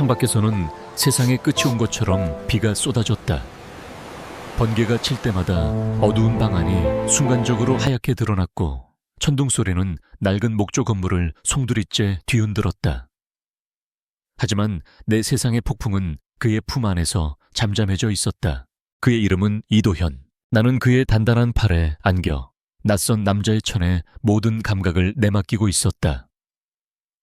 창밖에서는 세상의 끝이 온 것처럼 비가 쏟아졌다. 번개가 칠 때마다 어두운 방 안이 순간적으로 하얗게 드러났고 천둥 소리는 낡은 목조 건물을 송두리째 뒤흔들었다. 하지만 내 세상의 폭풍은 그의 품 안에서 잠잠해져 있었다. 그의 이름은 이도현. 나는 그의 단단한 팔에 안겨 낯선 남자의 천에 모든 감각을 내맡기고 있었다.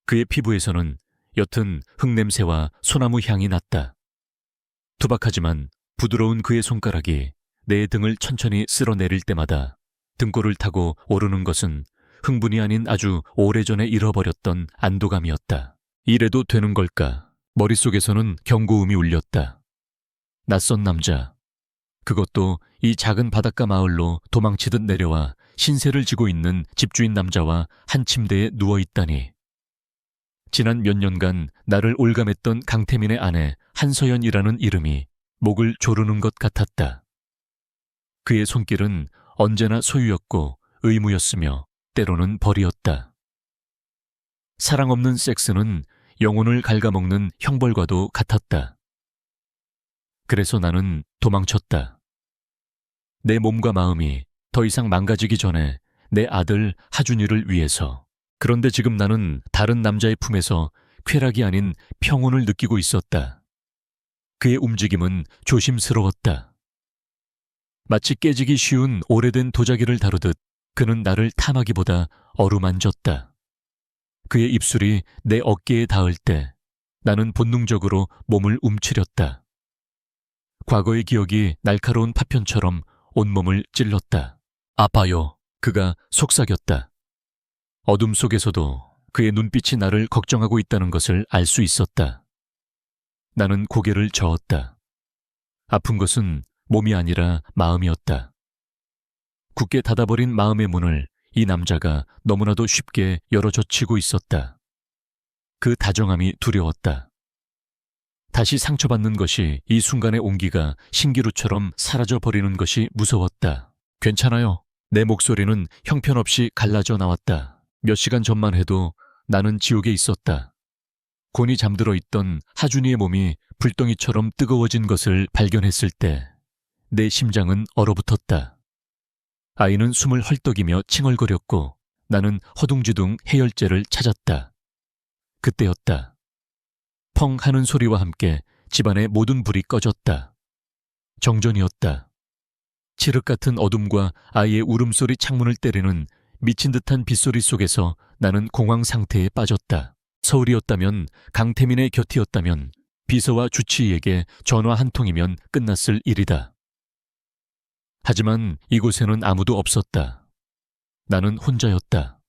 그의 피부에서는 옅은 흙냄새와 소나무 향이 났다. 투박하지만 부드러운 그의 손가락이 내 등을 천천히 쓸어내릴 때마다 등골을 타고 오르는 것은 흥분이 아닌 아주 오래전에 잃어버렸던 안도감이었다. 이래도 되는 걸까? 머릿속에서는 경고음이 울렸다. 낯선 남자, 그것도 이 작은 바닷가 마을로 도망치듯 내려와 신세를 지고 있는 집주인 남자와 한 침대에 누워있다니. 지난 몇 년간 나를 올감했던 강태민의 아내 한서연이라는 이름이 목을 조르는 것 같았다. 그의 손길은 언제나 소유였고 의무였으며 때로는 벌이었다. 사랑 없는 섹스는 영혼을 갉아먹는 형벌과도 같았다. 그래서 나는 도망쳤다. 내 몸과 마음이 더 이상 망가지기 전에 내 아들 하준이를 위해서. 그런데 지금 나는 다른 남자의 품에서 쾌락이 아닌 평온을 느끼고 있었다. 그의 움직임은 조심스러웠다. 마치 깨지기 쉬운 오래된 도자기를 다루듯 그는 나를 탐하기보다 어루만졌다. 그의 입술이 내 어깨에 닿을 때 나는 본능적으로 몸을 움츠렸다. 과거의 기억이 날카로운 파편처럼 온몸을 찔렀다. 아파요. 그가 속삭였다. 어둠 속에서도 그의 눈빛이 나를 걱정하고 있다는 것을 알 수 있었다. 나는 고개를 저었다. 아픈 것은 몸이 아니라 마음이었다. 굳게 닫아버린 마음의 문을 이 남자가 너무나도 쉽게 열어젖히고 있었다. 그 다정함이 두려웠다. 다시 상처받는 것이 이 순간의 온기가 신기루처럼 사라져버리는 것이 무서웠다. 괜찮아요. 내 목소리는 형편없이 갈라져 나왔다. 몇 시간 전만 해도 나는 지옥에 있었다. 곤히 잠들어 있던 하준이의 몸이 불덩이처럼 뜨거워진 것을 발견했을 때 내 심장은 얼어붙었다. 아이는 숨을 헐떡이며 칭얼거렸고 나는 허둥지둥 해열제를 찾았다. 그때였다. 펑 하는 소리와 함께 집안의 모든 불이 꺼졌다. 정전이었다. 칠흑 같은 어둠과 아이의 울음소리 창문을 때리는 미친 듯한 빗소리 속에서 나는 공황 상태에 빠졌다. 서울이었다면, 강태민의 곁이었다면, 비서와 주치의에게 전화 한 통이면 끝났을 일이다. 하지만 이곳에는 아무도 없었다. 나는 혼자였다.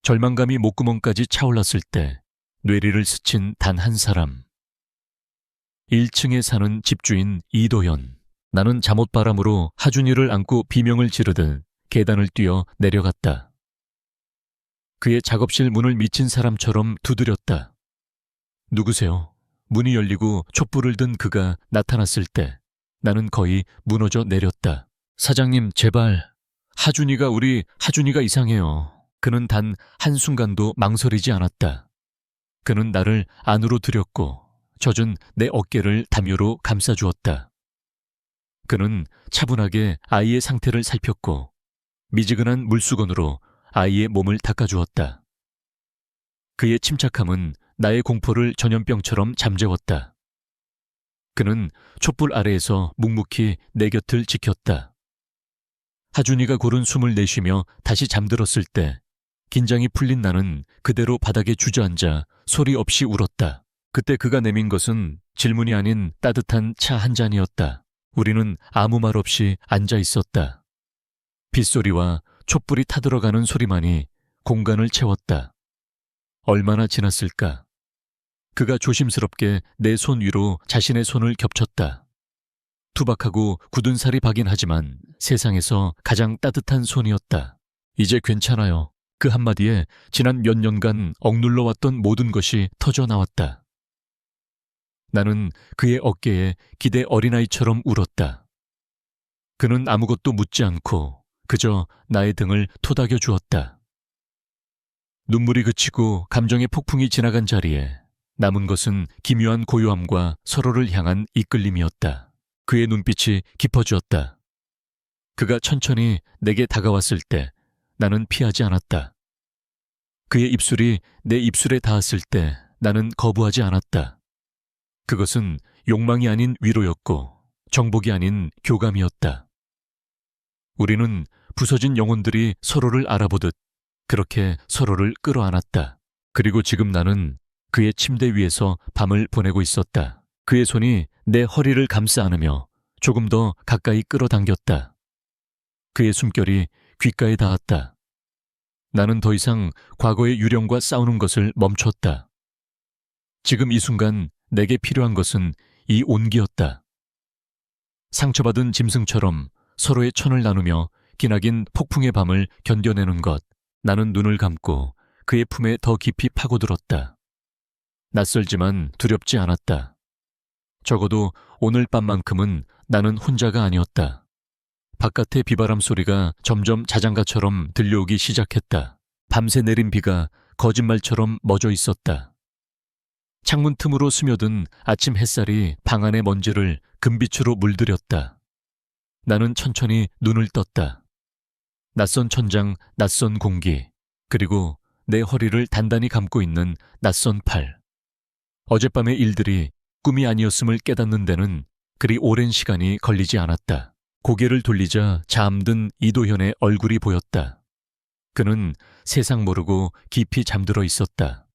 절망감이 목구멍까지 차올랐을 때 뇌리를 스친 단 한 사람. 1층에 사는 집주인 이도현. 나는 잠옷바람으로 하준이를 안고 비명을 지르듯 계단을 뛰어 내려갔다. 그의 작업실 문을 미친 사람처럼 두드렸다. 누구세요? 문이 열리고 촛불을 든 그가 나타났을 때 나는 거의 무너져 내렸다. 사장님, 제발. 하준이가 이상해요. 그는 단 한순간도 망설이지 않았다. 그는 나를 안으로 들였고 젖은 내 어깨를 담요로 감싸주었다. 그는 차분하게 아이의 상태를 살폈고 미지근한 물수건으로 아이의 몸을 닦아주었다. 그의 침착함은 나의 공포를 전염병처럼 잠재웠다. 그는 촛불 아래에서 묵묵히 내 곁을 지켰다. 하준이가 고른 숨을 내쉬며 다시 잠들었을 때 긴장이 풀린 나는 그대로 바닥에 주저앉아 소리 없이 울었다. 그때 그가 내민 것은 질문이 아닌 따뜻한 차 한 잔이었다. 우리는 아무 말 없이 앉아 있었다. 빗소리와 촛불이 타들어가는 소리만이 공간을 채웠다. 얼마나 지났을까? 그가 조심스럽게 내 손 위로 자신의 손을 겹쳤다. 투박하고 굳은 살이 박인 하지만 세상에서 가장 따뜻한 손이었다. 이제 괜찮아요. 그 한마디에 지난 몇 년간 억눌러왔던 모든 것이 터져나왔다. 나는 그의 어깨에 기대 어린아이처럼 울었다. 그는 아무것도 묻지 않고 그저 나의 등을 토닥여 주었다. 눈물이 그치고 감정의 폭풍이 지나간 자리에 남은 것은 기묘한 고요함과 서로를 향한 이끌림이었다. 그의 눈빛이 깊어지었다. 그가 천천히 내게 다가왔을 때 나는 피하지 않았다. 그의 입술이 내 입술에 닿았을 때 나는 거부하지 않았다. 그것은 욕망이 아닌 위로였고 정복이 아닌 교감이었다. 우리는 부서진 영혼들이 서로를 알아보듯 그렇게 서로를 끌어안았다. 그리고 지금 나는 그의 침대 위에서 밤을 보내고 있었다. 그의 손이 내 허리를 감싸 안으며 조금 더 가까이 끌어당겼다. 그의 숨결이 귓가에 닿았다. 나는 더 이상 과거의 유령과 싸우는 것을 멈췄다. 지금 이 순간 내게 필요한 것은 이 온기였다. 상처받은 짐승처럼 서로의 천을 나누며 기나긴 폭풍의 밤을 견뎌내는 것. 나는 눈을 감고 그의 품에 더 깊이 파고들었다. 낯설지만 두렵지 않았다. 적어도 오늘 밤만큼은 나는 혼자가 아니었다. 바깥의 비바람 소리가 점점 자장가처럼 들려오기 시작했다. 밤새 내린 비가 거짓말처럼 멎어 있었다. 창문 틈으로 스며든 아침 햇살이 방 안의 먼지를 금빛으로 물들였다. 나는 천천히 눈을 떴다. 낯선 천장, 낯선 공기, 그리고 내 허리를 단단히 감고 있는 낯선 팔. 어젯밤의 일들이 꿈이 아니었음을 깨닫는 데는 그리 오랜 시간이 걸리지 않았다. 고개를 돌리자 잠든 이도현의 얼굴이 보였다. 그는 세상 모르고 깊이 잠들어 있었다.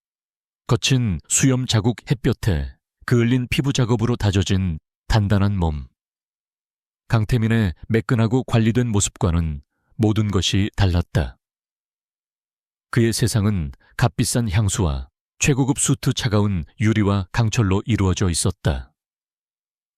거친 수염 자국 햇볕에 그을린 피부 작업으로 다져진 단단한 몸. 강태민의 매끈하고 관리된 모습과는 모든 것이 달랐다. 그의 세상은 값비싼 향수와 최고급 수트 차가운 유리와 강철로 이루어져 있었다.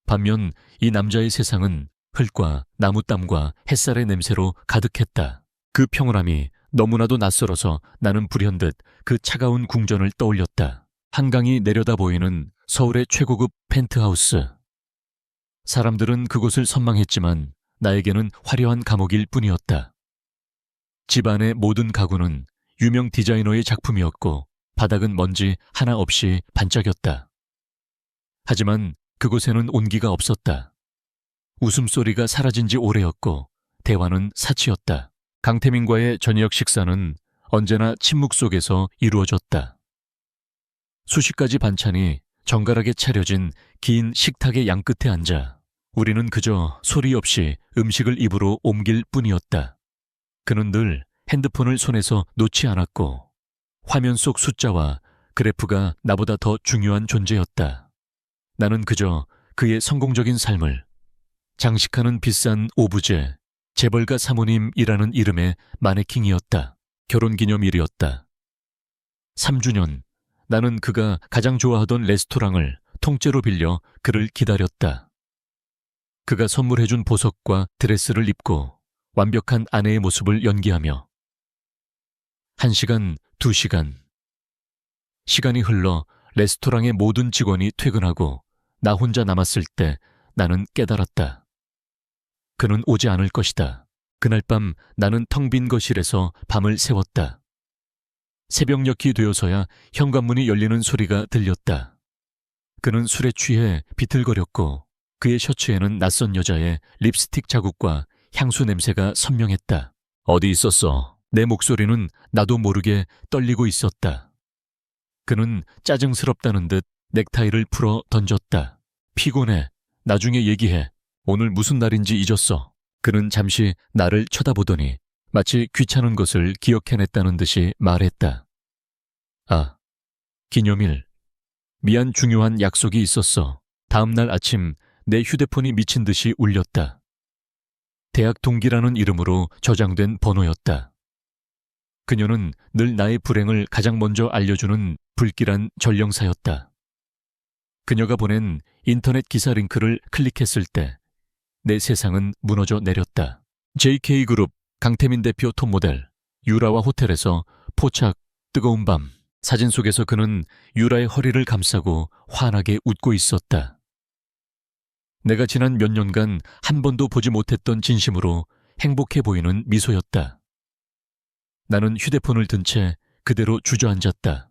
반면 이 남자의 세상은 흙과 나무땀과 햇살의 냄새로 가득했다. 그 평온함이 너무나도 낯설어서 나는 불현듯 그 차가운 궁전을 떠올렸다. 한강이 내려다 보이는 서울의 최고급 펜트하우스. 사람들은 그곳을 선망했지만 나에게는 화려한 감옥일 뿐이었다. 집 안의 모든 가구는 유명 디자이너의 작품이었고 바닥은 먼지 하나 없이 반짝였다. 하지만 그곳에는 온기가 없었다. 웃음소리가 사라진 지 오래였고 대화는 사치였다. 강태민과의 저녁 식사는 언제나 침묵 속에서 이루어졌다. 수십 가지 반찬이 정갈하게 차려진 긴 식탁의 양끝에 앉아 우리는 그저 소리 없이 음식을 입으로 옮길 뿐이었다. 그는 늘 핸드폰을 손에서 놓지 않았고 화면 속 숫자와 그래프가 나보다 더 중요한 존재였다. 나는 그저 그의 성공적인 삶을 장식하는 비싼 오브제, 재벌가 사모님이라는 이름의 마네킹이었다. 결혼기념일이었다. 3주년, 나는 그가 가장 좋아하던 레스토랑을 통째로 빌려 그를 기다렸다. 그가 선물해준 보석과 드레스를 입고 완벽한 아내의 모습을 연기하며 1시간, 2시간. 시간이 흘러 레스토랑의 모든 직원이 퇴근하고 나 혼자 남았을 때 나는 깨달았다. 그는 오지 않을 것이다. 그날 밤 나는 텅 빈 거실에서 밤을 새웠다. 새벽녘이 되어서야 현관문이 열리는 소리가 들렸다. 그는 술에 취해 비틀거렸고 그의 셔츠에는 낯선 여자의 립스틱 자국과 향수 냄새가 선명했다. 어디 있었어? 내 목소리는 나도 모르게 떨리고 있었다. 그는 짜증스럽다는 듯 넥타이를 풀어 던졌다. 피곤해. 나중에 얘기해. 오늘 무슨 날인지 잊었어. 그는 잠시 나를 쳐다보더니 마치 귀찮은 것을 기억해냈다는 듯이 말했다. 아, 기념일. 미안, 중요한 약속이 있었어. 다음 날 아침 내 휴대폰이 미친 듯이 울렸다. 대학 동기라는 이름으로 저장된 번호였다. 그녀는 늘 나의 불행을 가장 먼저 알려주는 불길한 전령사였다. 그녀가 보낸 인터넷 기사 링크를 클릭했을 때 내 세상은 무너져 내렸다. JK그룹 강태민 대표 톱모델 유라와 호텔에서 포착 뜨거운 밤. 사진 속에서 그는 유라의 허리를 감싸고 환하게 웃고 있었다. 내가 지난 몇 년간 한 번도 보지 못했던 진심으로 행복해 보이는 미소였다. 나는 휴대폰을 든 채 그대로 주저앉았다.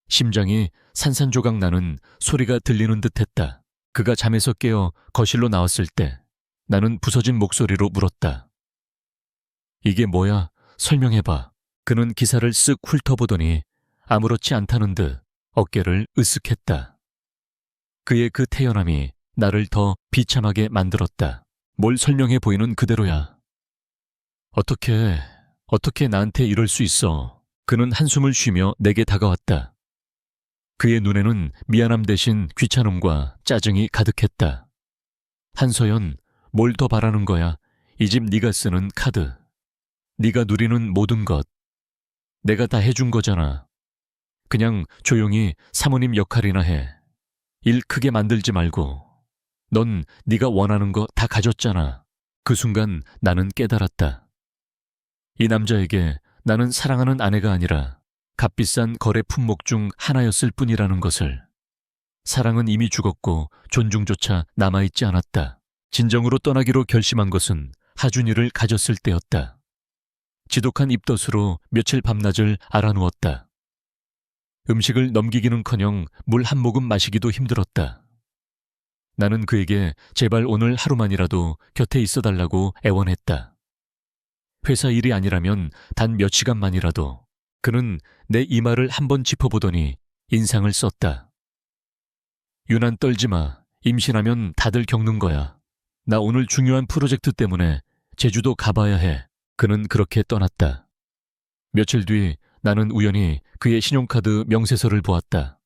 심장이 산산조각 나는 소리가 들리는 듯했다. 그가 잠에서 깨어 거실로 나왔을 때 나는 부서진 목소리로 물었다. 이게 뭐야? 설명해봐. 그는 기사를 쓱 훑어보더니 아무렇지 않다는 듯 어깨를 으쓱했다. 그의 그 태연함이 나를 더 비참하게 만들었다. 뭘 설명해 보이는 그대로야. 어떻게 나한테 이럴 수 있어? 그는 한숨을 쉬며 내게 다가왔다. 그의 눈에는 미안함 대신 귀찮음과 짜증이 가득했다. 한서연, 뭘 더 바라는 거야? 이 집 네가 쓰는 카드. 네가 누리는 모든 것. 내가 다 해준 거잖아. 그냥 조용히 사모님 역할이나 해. 일 크게 만들지 말고. 넌 네가 원하는 거 다 가졌잖아. 그 순간 나는 깨달았다. 이 남자에게 나는 사랑하는 아내가 아니라 값비싼 거래 품목 중 하나였을 뿐이라는 것을. 사랑은 이미 죽었고 존중조차 남아있지 않았다. 진정으로 떠나기로 결심한 것은 하준이를 가졌을 때였다. 지독한 입덧으로 며칠 밤낮을 알아누웠다. 음식을 넘기기는커녕 물 한 모금 마시기도 힘들었다. 나는 그에게 제발 오늘 하루만이라도 곁에 있어달라고 애원했다. 회사 일이 아니라면 단 몇 시간만이라도. 그는 내 이마를 한번 짚어보더니 인상을 썼다. 유난 떨지 마. 임신하면 다들 겪는 거야. 나 오늘 중요한 프로젝트 때문에 제주도 가봐야 해. 그는 그렇게 떠났다. 며칠 뒤 나는 우연히 그의 신용카드 명세서를 보았다.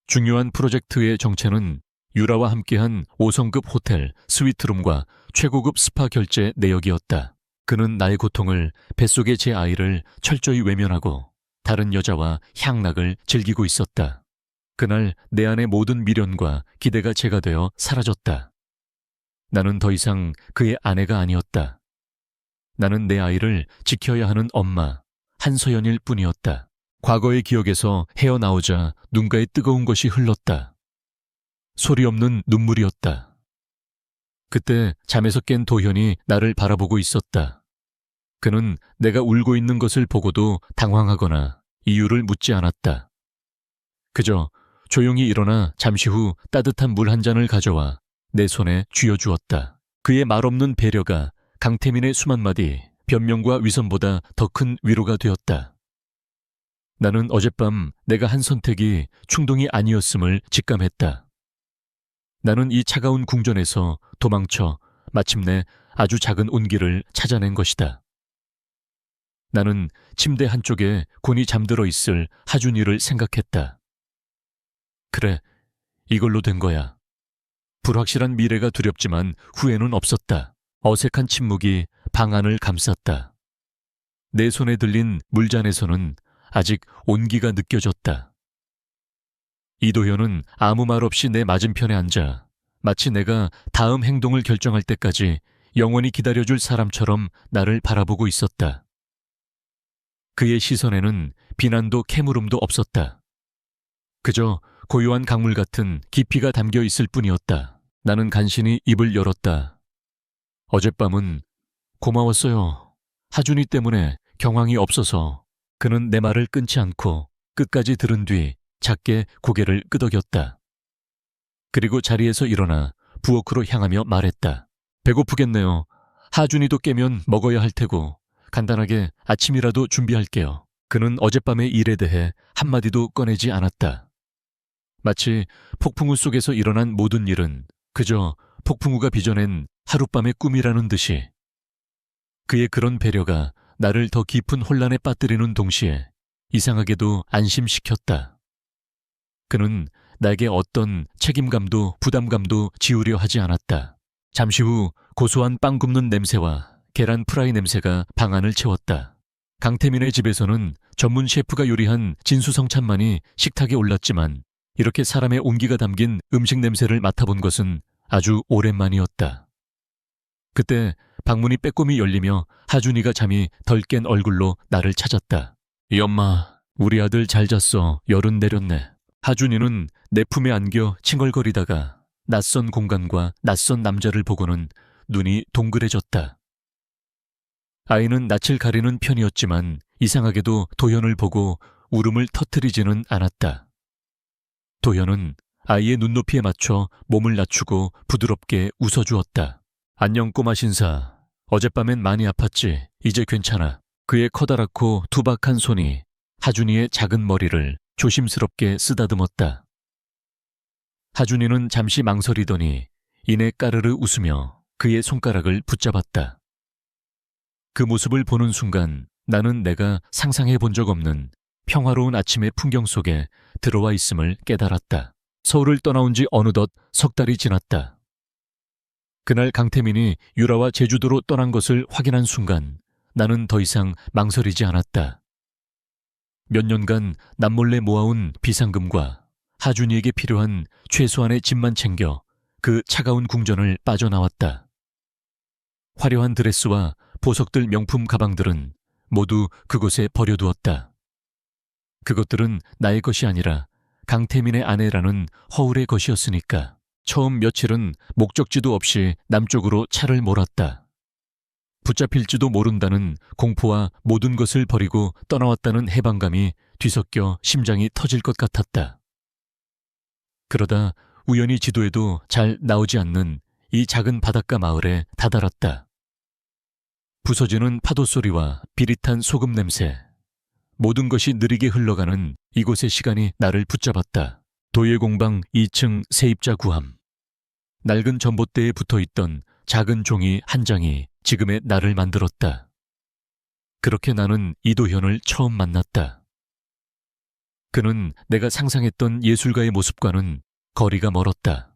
중요한 프로젝트의 정체는 유라와 함께한 5성급 호텔 스위트룸과 최고급 스파 결제 내역이었다. 그는 나의 고통을, 뱃속의 제 아이를 철저히 외면하고 다른 여자와 향락을 즐기고 있었다. 그날 내 안의 모든 미련과 기대가 제가 되어 사라졌다. 나는 더 이상 그의 아내가 아니었다. 나는 내 아이를 지켜야 하는 엄마, 한서연일 뿐이었다. 과거의 기억에서 헤어나오자 눈가에 뜨거운 것이 흘렀다. 소리 없는 눈물이었다. 그때 잠에서 깬 도현이 나를 바라보고 있었다. 그는 내가 울고 있는 것을 보고도 당황하거나 이유를 묻지 않았다. 그저 조용히 일어나 잠시 후 따뜻한 물 한 잔을 가져와 내 손에 쥐어주었다. 그의 말없는 배려가 강태민의 수만 마디 변명과 위선보다 더 큰 위로가 되었다. 나는 어젯밤 내가 한 선택이 충동이 아니었음을 직감했다. 나는 이 차가운 궁전에서 도망쳐 마침내 아주 작은 온기를 찾아낸 것이다. 나는 침대 한쪽에 곤히 잠들어 있을 하준이를 생각했다. 그래, 이걸로 된 거야. 불확실한 미래가 두렵지만 후회는 없었다. 어색한 침묵이 방 안을 감쌌다. 내 손에 들린 물잔에서는 아직 온기가 느껴졌다. 이도현은 아무 말 없이 내 맞은편에 앉아 마치 내가 다음 행동을 결정할 때까지 영원히 기다려줄 사람처럼 나를 바라보고 있었다. 그의 시선에는 비난도 캐물음도 없었다. 그저 고요한 강물 같은 깊이가 담겨 있을 뿐이었다. 나는 간신히 입을 열었다. 어젯밤은 고마웠어요. 하준이 때문에 경황이 없어서. 그는 내 말을 끊지 않고 끝까지 들은 뒤 작게 고개를 끄덕였다. 그리고 자리에서 일어나 부엌으로 향하며 말했다. 배고프겠네요. 하준이도 깨면 먹어야 할 테고 간단하게 아침이라도 준비할게요. 그는 어젯밤의 일에 대해 한마디도 꺼내지 않았다. 마치 폭풍우 속에서 일어난 모든 일은 그저 폭풍우가 빚어낸 하룻밤의 꿈이라는 듯이. 그의 그런 배려가 나를 더 깊은 혼란에 빠뜨리는 동시에 이상하게도 안심시켰다. 그는 나에게 어떤 책임감도 부담감도 지우려 하지 않았다. 잠시 후 고소한 빵 굽는 냄새와 계란 프라이 냄새가 방 안을 채웠다. 강태민의 집에서는 전문 셰프가 요리한 진수성찬만이 식탁에 올랐지만 이렇게 사람의 온기가 담긴 음식 냄새를 맡아본 것은 아주 오랜만이었다. 그때 방문이 빼꼼히 열리며 하준이가 잠이 덜 깬 얼굴로 나를 찾았다. 이 엄마, 우리 아들 잘 잤어. 열은 내렸네. 하준이는 내 품에 안겨 칭얼거리다가 낯선 공간과 낯선 남자를 보고는 눈이 동그래졌다. 아이는 낯을 가리는 편이었지만 이상하게도 도현을 보고 울음을 터뜨리지는 않았다. 도현은 아이의 눈높이에 맞춰 몸을 낮추고 부드럽게 웃어주었다. 안녕 꼬마 신사. 어젯밤엔 많이 아팠지? 이제 괜찮아. 그의 커다랗고 투박한 손이 하준이의 작은 머리를 조심스럽게 쓰다듬었다. 하준이는 잠시 망설이더니 이내 까르르 웃으며 그의 손가락을 붙잡았다. 그 모습을 보는 순간 나는 내가 상상해 본 적 없는 평화로운 아침의 풍경 속에 들어와 있음을 깨달았다. 서울을 떠나온 지 어느덧 석 달이 지났다. 그날 강태민이 유라와 제주도로 떠난 것을 확인한 순간 나는 더 이상 망설이지 않았다. 몇 년간 남몰래 모아온 비상금과 하준이에게 필요한 최소한의 집만 챙겨 그 차가운 궁전을 빠져나왔다. 화려한 드레스와 보석들 명품 가방들은 모두 그곳에 버려두었다. 그것들은 나의 것이 아니라 강태민의 아내라는 허울의 것이었으니까. 처음 며칠은 목적지도 없이 남쪽으로 차를 몰았다. 붙잡힐지도 모른다는 공포와 모든 것을 버리고 떠나왔다는 해방감이 뒤섞여 심장이 터질 것 같았다. 그러다 우연히 지도에도 잘 나오지 않는 이 작은 바닷가 마을에 다다랐다. 부서지는 파도 소리와 비릿한 소금 냄새, 모든 것이 느리게 흘러가는 이곳의 시간이 나를 붙잡았다. 도예공방 2층 세입자 구함. 낡은 전봇대에 붙어있던 작은 종이 한 장이 지금의 나를 만들었다. 그렇게 나는 이도현을 처음 만났다. 그는 내가 상상했던 예술가의 모습과는 거리가 멀었다.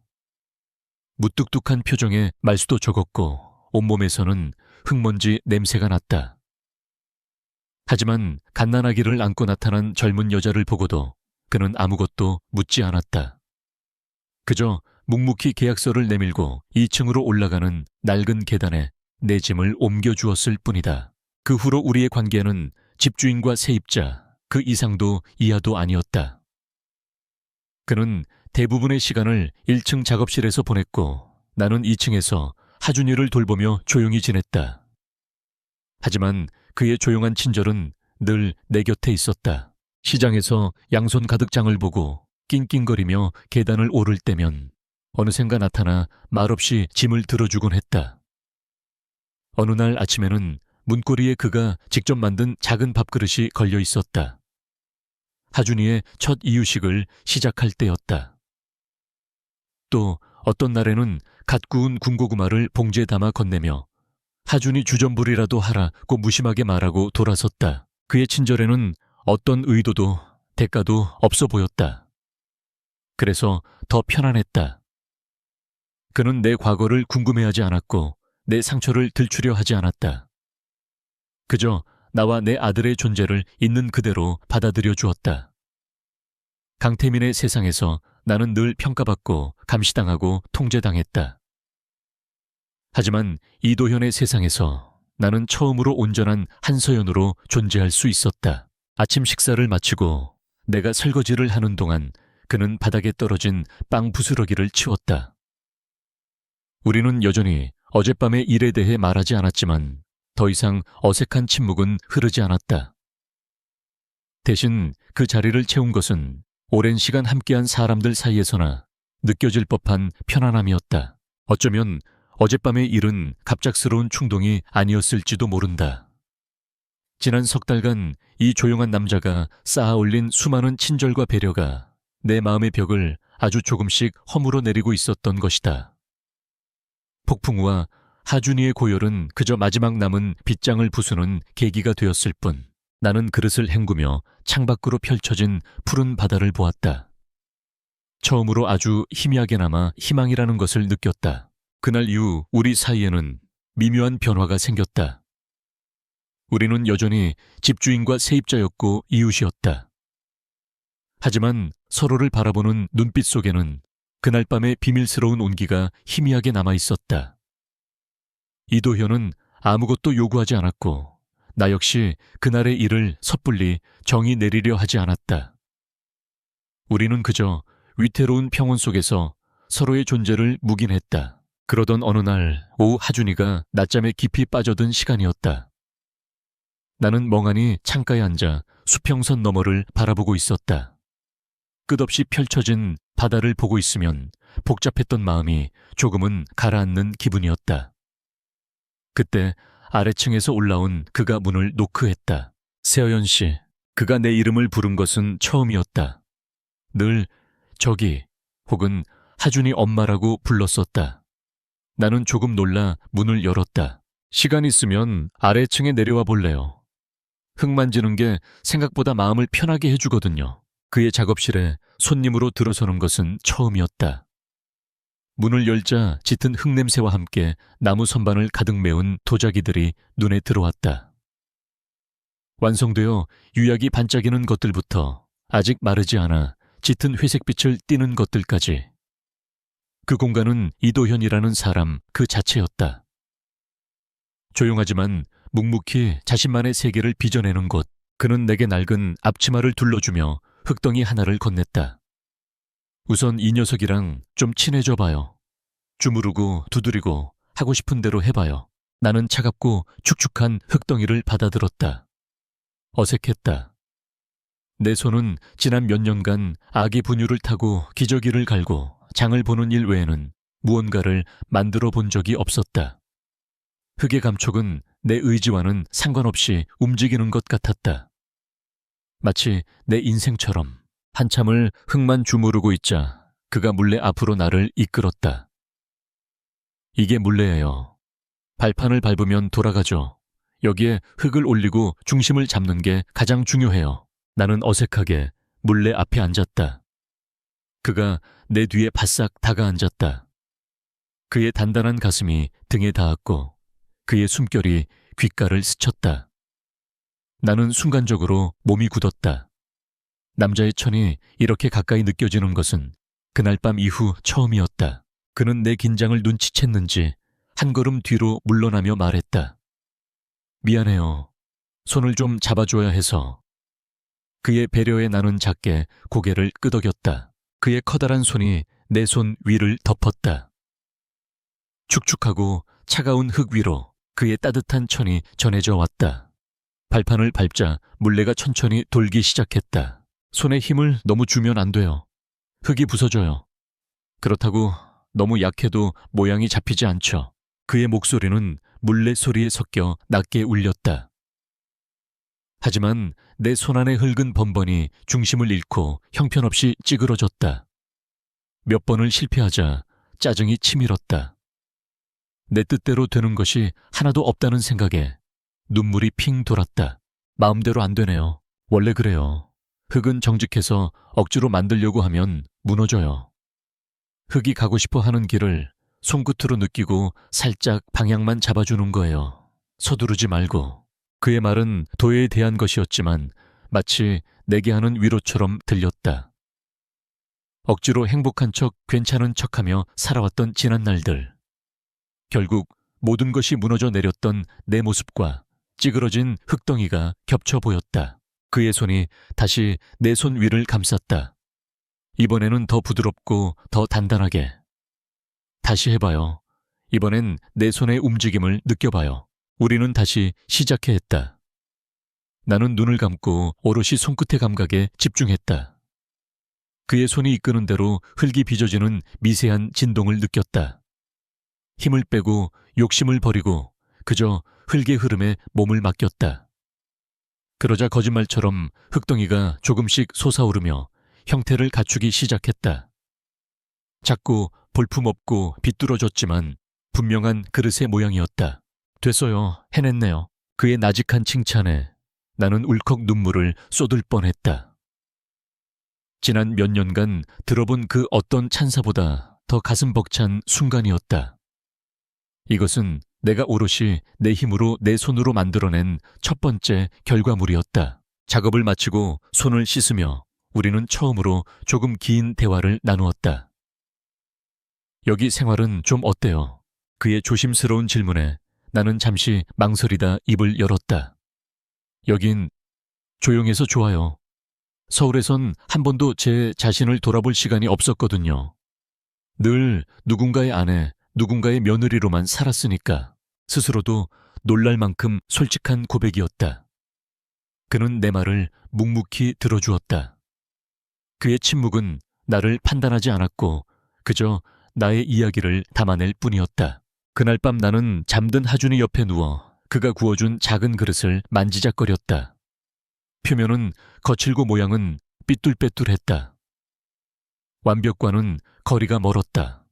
무뚝뚝한 표정에 말수도 적었고 온몸에서는 흙먼지 냄새가 났다. 하지만 갓난아기를 안고 나타난 젊은 여자를 보고도 그는 아무것도 묻지 않았다. 그저 묵묵히 계약서를 내밀고 2층으로 올라가는 낡은 계단에 내 짐을 옮겨주었을 뿐이다. 그 후로 우리의 관계는 집주인과 세입자, 그 이상도 이하도 아니었다. 그는 대부분의 시간을 1층 작업실에서 보냈고 나는 2층에서 하준이를 돌보며 조용히 지냈다. 하지만 그의 조용한 친절은 늘 내 곁에 있었다. 시장에서 양손 가득 장을 보고 낑낑거리며 계단을 오를 때면 어느샌가 나타나 말없이 짐을 들어주곤 했다. 어느 날 아침에는 문고리에 그가 직접 만든 작은 밥그릇이 걸려 있었다. 하준이의 첫 이유식을 시작할 때였다. 또 어떤 날에는 갓 구운 군고구마를 봉지에 담아 건네며 하준이 주전부리라도 하라고 무심하게 말하고 돌아섰다. 그의 친절에는 어떤 의도도 대가도 없어 보였다. 그래서 더 편안했다. 그는 내 과거를 궁금해하지 않았고 내 상처를 들추려 하지 않았다. 그저 나와 내 아들의 존재를 있는 그대로 받아들여 주었다. 강태민의 세상에서 나는 늘 평가받고 감시당하고 통제당했다. 하지만 이도현의 세상에서 나는 처음으로 온전한 한서연으로 존재할 수 있었다. 아침 식사를 마치고 내가 설거지를 하는 동안 그는 바닥에 떨어진 빵 부스러기를 치웠다. 우리는 여전히 어젯밤의 일에 대해 말하지 않았지만 더 이상 어색한 침묵은 흐르지 않았다. 대신 그 자리를 채운 것은 오랜 시간 함께한 사람들 사이에서나 느껴질 법한 편안함이었다. 어쩌면 어젯밤의 일은 갑작스러운 충동이 아니었을지도 모른다. 지난 석 달간 이 조용한 남자가 쌓아올린 수많은 친절과 배려가 내 마음의 벽을 아주 조금씩 허물어 내리고 있었던 것이다. 폭풍우와 하준이의 고열은 그저 마지막 남은 빗장을 부수는 계기가 되었을 뿐 나는 그릇을 헹구며 창밖으로 펼쳐진 푸른 바다를 보았다. 처음으로 아주 희미하게나마 희망이라는 것을 느꼈다. 그날 이후 우리 사이에는 미묘한 변화가 생겼다. 우리는 여전히 집주인과 세입자였고 이웃이었다. 하지만 서로를 바라보는 눈빛 속에는 그날 밤의 비밀스러운 온기가 희미하게 남아있었다. 이도현은 아무것도 요구하지 않았고 나 역시 그날의 일을 섣불리 정의 내리려 하지 않았다. 우리는 그저 위태로운 평온 속에서 서로의 존재를 묵인했다. 그러던 어느 날 오후 하준이가 낮잠에 깊이 빠져든 시간이었다. 나는 멍하니 창가에 앉아 수평선 너머를 바라보고 있었다. 끝없이 펼쳐진 바다를 보고 있으면 복잡했던 마음이 조금은 가라앉는 기분이었다. 그때 아래층에서 올라온 그가 문을 노크했다. 세어연 씨, 그가 내 이름을 부른 것은 처음이었다. 늘 저기 혹은 하준이 엄마라고 불렀었다. 나는 조금 놀라 문을 열었다. 시간 있으면 아래층에 내려와 볼래요. 흙 만지는 게 생각보다 마음을 편하게 해주거든요. 그의 작업실에 손님으로 들어서는 것은 처음이었다. 문을 열자 짙은 흙냄새와 함께 나무 선반을 가득 메운 도자기들이 눈에 들어왔다. 완성되어 유약이 반짝이는 것들부터 아직 마르지 않아 짙은 회색빛을 띠는 것들까지. 그 공간은 이도현이라는 사람 그 자체였다. 조용하지만 묵묵히 자신만의 세계를 빚어내는 곳. 그는 내게 낡은 앞치마를 둘러주며 흙덩이 하나를 건넸다. 우선 이 녀석이랑 좀 친해져 봐요. 주무르고 두드리고 하고 싶은 대로 해봐요. 나는 차갑고 축축한 흙덩이를 받아들었다. 어색했다. 내 손은 지난 몇 년간 아기 분유를 타고 기저귀를 갈고 장을 보는 일 외에는 무언가를 만들어 본 적이 없었다. 흙의 감촉은 내 의지와는 상관없이 움직이는 것 같았다. 마치 내 인생처럼. 한참을 흙만 주무르고 있자 그가 물레 앞으로 나를 이끌었다. 이게 물레예요. 발판을 밟으면 돌아가죠. 여기에 흙을 올리고 중심을 잡는 게 가장 중요해요. 나는 어색하게 물레 앞에 앉았다. 그가 내 뒤에 바싹 다가앉았다. 그의 단단한 가슴이 등에 닿았고 그의 숨결이 귓가를 스쳤다. 나는 순간적으로 몸이 굳었다. 남자의 천이 이렇게 가까이 느껴지는 것은 그날 밤 이후 처음이었다. 그는 내 긴장을 눈치챘는지 한 걸음 뒤로 물러나며 말했다. 미안해요. 손을 좀 잡아줘야 해서. 그의 배려에 나는 작게 고개를 끄덕였다. 그의 커다란 손이 내 손 위를 덮었다. 축축하고 차가운 흙 위로 그의 따뜻한 천이 전해져 왔다. 발판을 밟자 물레가 천천히 돌기 시작했다. 손에 힘을 너무 주면 안 돼요. 흙이 부서져요. 그렇다고 너무 약해도 모양이 잡히지 않죠. 그의 목소리는 물레 소리에 섞여 낮게 울렸다. 하지만 내 손안의 흙은 번번이 중심을 잃고 형편없이 찌그러졌다. 몇 번을 실패하자 짜증이 치밀었다. 내 뜻대로 되는 것이 하나도 없다는 생각에 눈물이 핑 돌았다. 마음대로 안 되네요. 원래 그래요. 흙은 정직해서 억지로 만들려고 하면 무너져요. 흙이 가고 싶어 하는 길을 손끝으로 느끼고 살짝 방향만 잡아주는 거예요. 서두르지 말고. 그의 말은 도에 대한 것이었지만 마치 내게 하는 위로처럼 들렸다. 억지로 행복한 척 괜찮은 척하며 살아왔던 지난 날들. 결국 모든 것이 무너져 내렸던 내 모습과 찌그러진 흙덩이가 겹쳐 보였다. 그의 손이 다시 내 손 위를 감쌌다. 이번에는 더 부드럽고 더 단단하게. 다시 해봐요. 이번엔 내 손의 움직임을 느껴봐요. 우리는 다시 시작해 했다. 나는 눈을 감고 오롯이 손끝의 감각에 집중했다. 그의 손이 이끄는 대로 흙이 빚어지는 미세한 진동을 느꼈다. 힘을 빼고 욕심을 버리고 그저 흙의 흐름에 몸을 맡겼다. 그러자 거짓말처럼 흙덩이가 조금씩 솟아오르며 형태를 갖추기 시작했다. 작고 볼품없고 비뚤어졌지만 분명한 그릇의 모양이었다. 됐어요. 해냈네요. 그의 나직한 칭찬에 나는 울컥 눈물을 쏟을 뻔했다. 지난 몇 년간 들어본 그 어떤 찬사보다 더 가슴 벅찬 순간이었다. 이것은 내가 오롯이 내 힘으로 내 손으로 만들어낸 첫 번째 결과물이었다. 작업을 마치고 손을 씻으며 우리는 처음으로 조금 긴 대화를 나누었다. 여기 생활은 좀 어때요? 그의 조심스러운 질문에 나는 잠시 망설이다 입을 열었다. 여긴 조용해서 좋아요. 서울에선 한 번도 제 자신을 돌아볼 시간이 없었거든요. 늘 누군가의 아내, 누군가의 며느리로만 살았으니까 스스로도 놀랄 만큼 솔직한 고백이었다. 그는 내 말을 묵묵히 들어주었다. 그의 침묵은 나를 판단하지 않았고 그저 나의 이야기를 담아낼 뿐이었다. 그날 밤 나는 잠든 하준이 옆에 누워 그가 구워준 작은 그릇을 만지작거렸다. 표면은 거칠고 모양은 삐뚤빼뚤했다. 완벽과는 거리가 멀었다.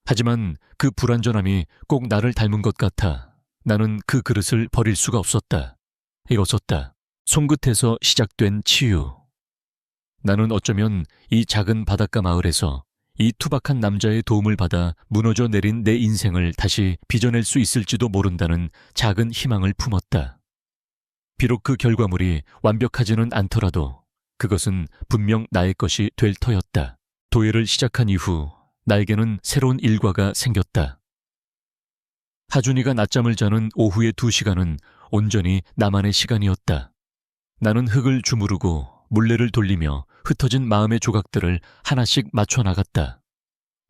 하지만 그 불완전함이 꼭 나를 닮은 것 같아 나는 그 그릇을 버릴 수가 없었다. 일어섰다. 손끝에서 시작된 치유. 나는 어쩌면 이 작은 바닷가 마을에서 이 투박한 남자의 도움을 받아 무너져 내린 내 인생을 다시 빚어낼 수 있을지도 모른다는 작은 희망을 품었다. 비록 그 결과물이 완벽하지는 않더라도 그것은 분명 나의 것이 될 터였다. 도예를 시작한 이후 나에게는 새로운 일과가 생겼다. 하준이가 낮잠을 자는 오후의 2시간은 온전히 나만의 시간이었다. 나는 흙을 주무르고 물레를 돌리며 흩어진 마음의 조각들을 하나씩 맞춰 나갔다.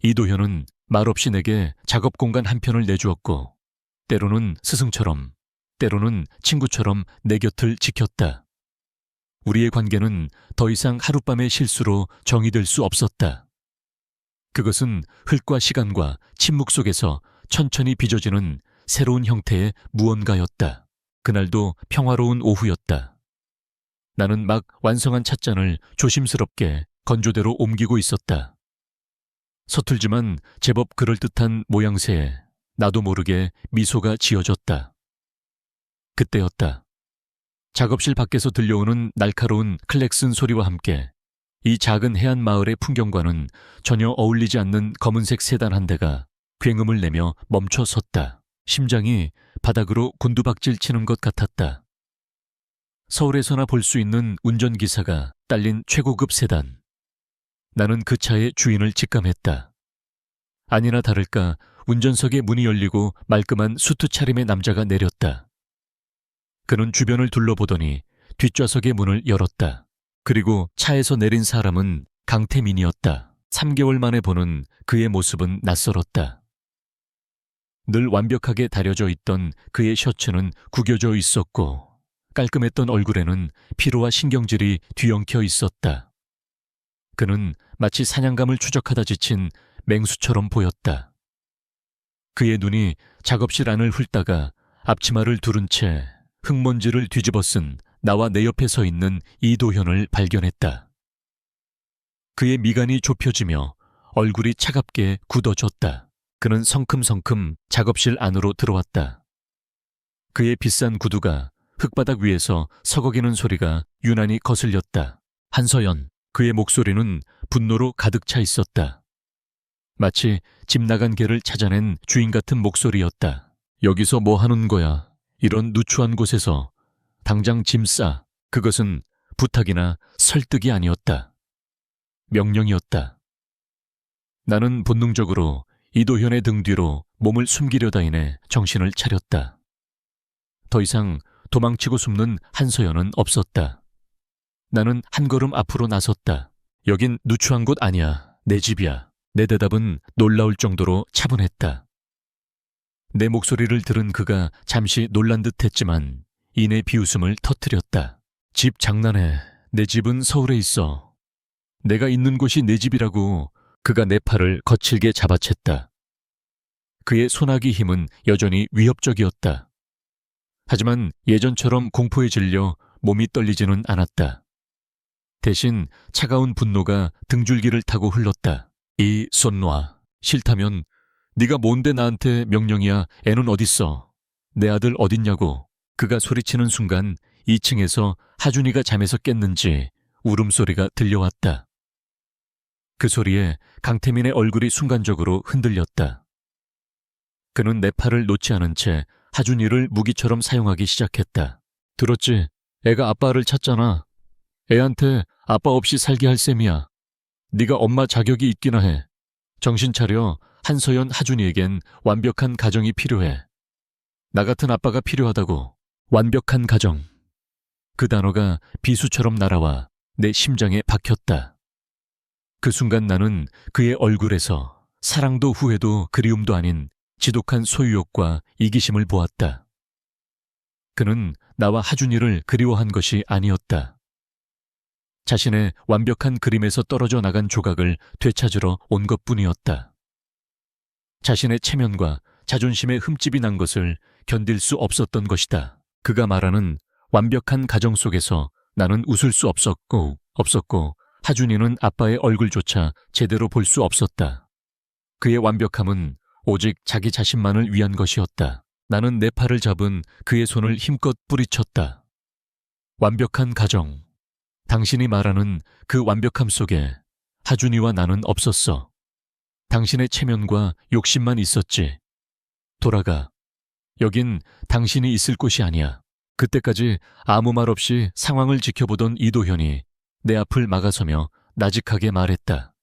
이도현은 말없이 내게 작업 공간 한 편을 내주었고 때로는 스승처럼 때로는 친구처럼 내 곁을 지켰다. 우리의 관계는 더 이상 하룻밤의 실수로 정의될 수 없었다. 그것은 흙과 시간과 침묵 속에서 천천히 빚어지는 새로운 형태의 무언가였다. 그날도 평화로운 오후였다. 나는 막 완성한 찻잔을 조심스럽게 건조대로 옮기고 있었다. 서툴지만 제법 그럴듯한 모양새에 나도 모르게 미소가 지어졌다. 그때였다. 작업실 밖에서 들려오는 날카로운 클렉슨 소리와 함께 이 작은 해안 마을의 풍경과는 전혀 어울리지 않는 검은색 세단 한 대가 굉음을 내며 멈춰 섰다. 심장이 바닥으로 곤두박질 치는 것 같았다. 서울에서나 볼 수 있는 운전기사가 딸린 최고급 세단. 나는 그 차의 주인을 직감했다. 아니나 다를까 운전석의 문이 열리고 말끔한 수트 차림의 남자가 내렸다. 그는 주변을 둘러보더니 뒷좌석의 문을 열었다. 그리고 차에서 내린 사람은 강태민이었다. 3개월 만에 보는 그의 모습은 낯설었다. 늘 완벽하게 다려져 있던 그의 셔츠는 구겨져 있었고 깔끔했던 얼굴에는 피로와 신경질이 뒤엉켜 있었다. 그는 마치 사냥감을 추적하다 지친 맹수처럼 보였다. 그의 눈이 작업실 안을 훑다가 앞치마를 두른 채 흙먼지를 뒤집어 쓴 나와 내 옆에 서 있는 이도현을 발견했다. 그의 미간이 좁혀지며 얼굴이 차갑게 굳어졌다. 그는 성큼성큼 작업실 안으로 들어왔다. 그의 비싼 구두가 흙바닥 위에서 서거기는 소리가 유난히 거슬렸다. 한서연, 그의 목소리는 분노로 가득 차 있었다. 마치 집 나간 개를 찾아낸 주인 같은 목소리였다. 여기서 뭐 하는 거야? 이런 누추한 곳에서 당장 짐 싸. 그것은 부탁이나 설득이 아니었다. 명령이었다. 나는 본능적으로 이도현의 등 뒤로 몸을 숨기려다 이내 정신을 차렸다. 더 이상 도망치고 숨는 한서연은 없었다. 나는 한 걸음 앞으로 나섰다. 여긴 누추한 곳 아니야. 내 집이야. 내 대답은 놀라울 정도로 차분했다. 내 목소리를 들은 그가 잠시 놀란 듯 했지만 이내 비웃음을 터뜨렸다. 집 장난해. 내 집은 서울에 있어. 내가 있는 곳이 내 집이라고. 그가 내 팔을 거칠게 잡아챘다. 그의 손아귀 힘은 여전히 위협적이었다. 하지만 예전처럼 공포에 질려 몸이 떨리지는 않았다. 대신 차가운 분노가 등줄기를 타고 흘렀다. 이 손 놔. 싫다면 네가 뭔데 나한테 명령이야. 애는 어딨어? 내 아들 어딨냐고. 그가 소리치는 순간 2층에서 하준이가 잠에서 깼는지 울음소리가 들려왔다. 그 소리에 강태민의 얼굴이 순간적으로 흔들렸다. 그는 내 팔을 놓지 않은 채 하준이를 무기처럼 사용하기 시작했다. 들었지? 애가 아빠를 찾잖아. 애한테 아빠 없이 살게 할 셈이야. 네가 엄마 자격이 있기나 해. 정신 차려. 한서연, 하준이에겐 완벽한 가정이 필요해. 나 같은 아빠가 필요하다고. 완벽한 가정. 그 단어가 비수처럼 날아와 내 심장에 박혔다. 그 순간 나는 그의 얼굴에서 사랑도 후회도 그리움도 아닌 지독한 소유욕과 이기심을 보았다. 그는 나와 하준이를 그리워한 것이 아니었다. 자신의 완벽한 그림에서 떨어져 나간 조각을 되찾으러 온 것뿐이었다. 자신의 체면과 자존심에 흠집이 난 것을 견딜 수 없었던 것이다. 그가 말하는 완벽한 가정 속에서 나는 웃을 수 없었고 하준이는 아빠의 얼굴조차 제대로 볼 수 없었다. 그의 완벽함은 오직 자기 자신만을 위한 것이었다. 나는 내 팔을 잡은 그의 손을 힘껏 뿌리쳤다. 완벽한 가정. 당신이 말하는 그 완벽함 속에 하준이와 나는 없었어. 당신의 체면과 욕심만 있었지. 돌아가. 여긴 당신이 있을 곳이 아니야. 그때까지 아무 말 없이 상황을 지켜보던 이도현이 내 앞을 막아서며 나직하게 말했다.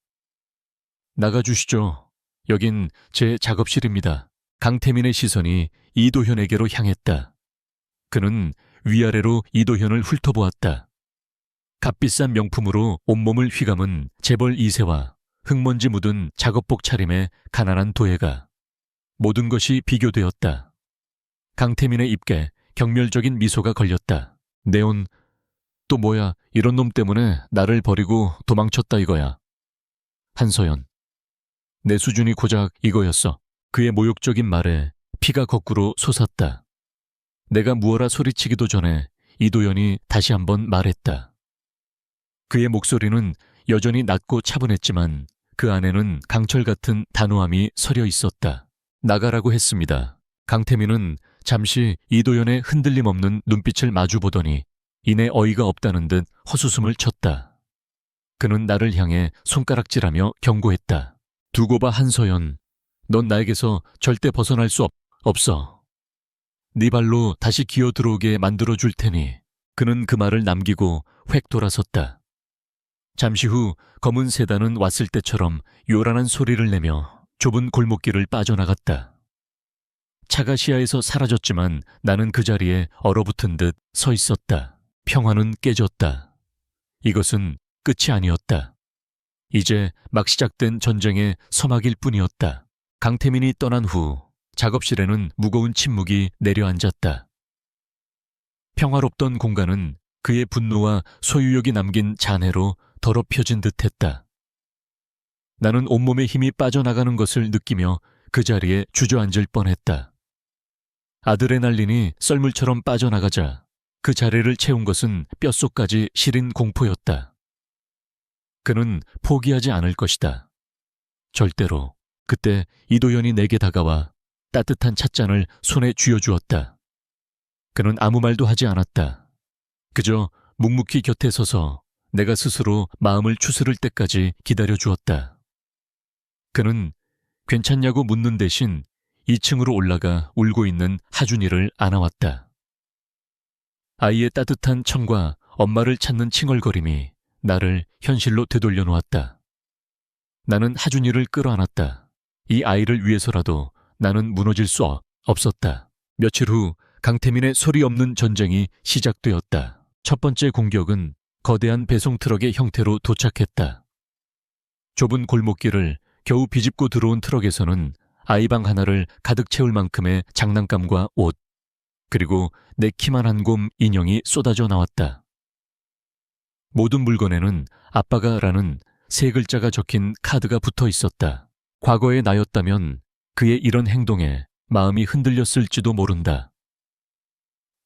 나가주시죠. 여긴 제 작업실입니다. 강태민의 시선이 이도현에게로 향했다. 그는 위아래로 이도현을 훑어보았다. 값비싼 명품으로 온몸을 휘감은 재벌 2세와 흙먼지 묻은 작업복 차림의 가난한 도예가 모든 것이 비교되었다. 강태민의 입에 경멸적인 미소가 걸렸다. 네온, 또 뭐야, 이런 놈 때문에 나를 버리고 도망쳤다 이거야. 한서연, 내 수준이 고작 이거였어. 그의 모욕적인 말에 피가 거꾸로 솟았다. 내가 무어라 소리치기도 전에 이도현이 다시 한번 말했다. 그의 목소리는 여전히 낮고 차분했지만 그 안에는 강철 같은 단호함이 서려 있었다. 나가라고 했습니다. 강태민은 잠시 이도현의 흔들림 없는 눈빛을 마주보더니 이내 어이가 없다는 듯 헛웃음을 쳤다. 그는 나를 향해 손가락질하며 경고했다. 두고 봐 한서연. 넌 나에게서 절대 벗어날 수 없어. 네 발로 다시 기어 들어오게 만들어줄 테니. 그는 그 말을 남기고 획 돌아섰다. 잠시 후 검은 세단은 왔을 때처럼 요란한 소리를 내며 좁은 골목길을 빠져나갔다. 차가 시야에서 사라졌지만 나는 그 자리에 얼어붙은 듯 서 있었다. 평화는 깨졌다. 이것은 끝이 아니었다. 이제 막 시작된 전쟁의 서막일 뿐이었다. 강태민이 떠난 후 작업실에는 무거운 침묵이 내려앉았다. 평화롭던 공간은 그의 분노와 소유욕이 남긴 잔해로 더럽혀진 듯했다. 나는 온몸에 힘이 빠져나가는 것을 느끼며 그 자리에 주저앉을 뻔했다. 아드레날린이 썰물처럼 빠져나가자 그 자리를 채운 것은 뼛속까지 시린 공포였다. 그는 포기하지 않을 것이다. 절대로. 그때 이도현이 내게 다가와 따뜻한 찻잔을 손에 쥐어주었다. 그는 아무 말도 하지 않았다. 그저 묵묵히 곁에 서서 내가 스스로 마음을 추스를 때까지 기다려주었다. 그는 괜찮냐고 묻는 대신 2층으로 올라가 울고 있는 하준이를 안아왔다. 아이의 따뜻한 청과 엄마를 찾는 칭얼거림이 나를 현실로 되돌려 놓았다. 나는 하준이를 끌어안았다. 이 아이를 위해서라도 나는 무너질 수 없었다. 며칠 후 강태민의 소리 없는 전쟁이 시작되었다. 첫 번째 공격은 거대한 배송 트럭의 형태로 도착했다. 좁은 골목길을 겨우 비집고 들어온 트럭에서는 아이방 하나를 가득 채울 만큼의 장난감과 옷, 그리고 내 키만 한 곰 인형이 쏟아져 나왔다. 모든 물건에는 아빠가 라는 3글자가 적힌 카드가 붙어 있었다. 과거의 나였다면 그의 이런 행동에 마음이 흔들렸을지도 모른다.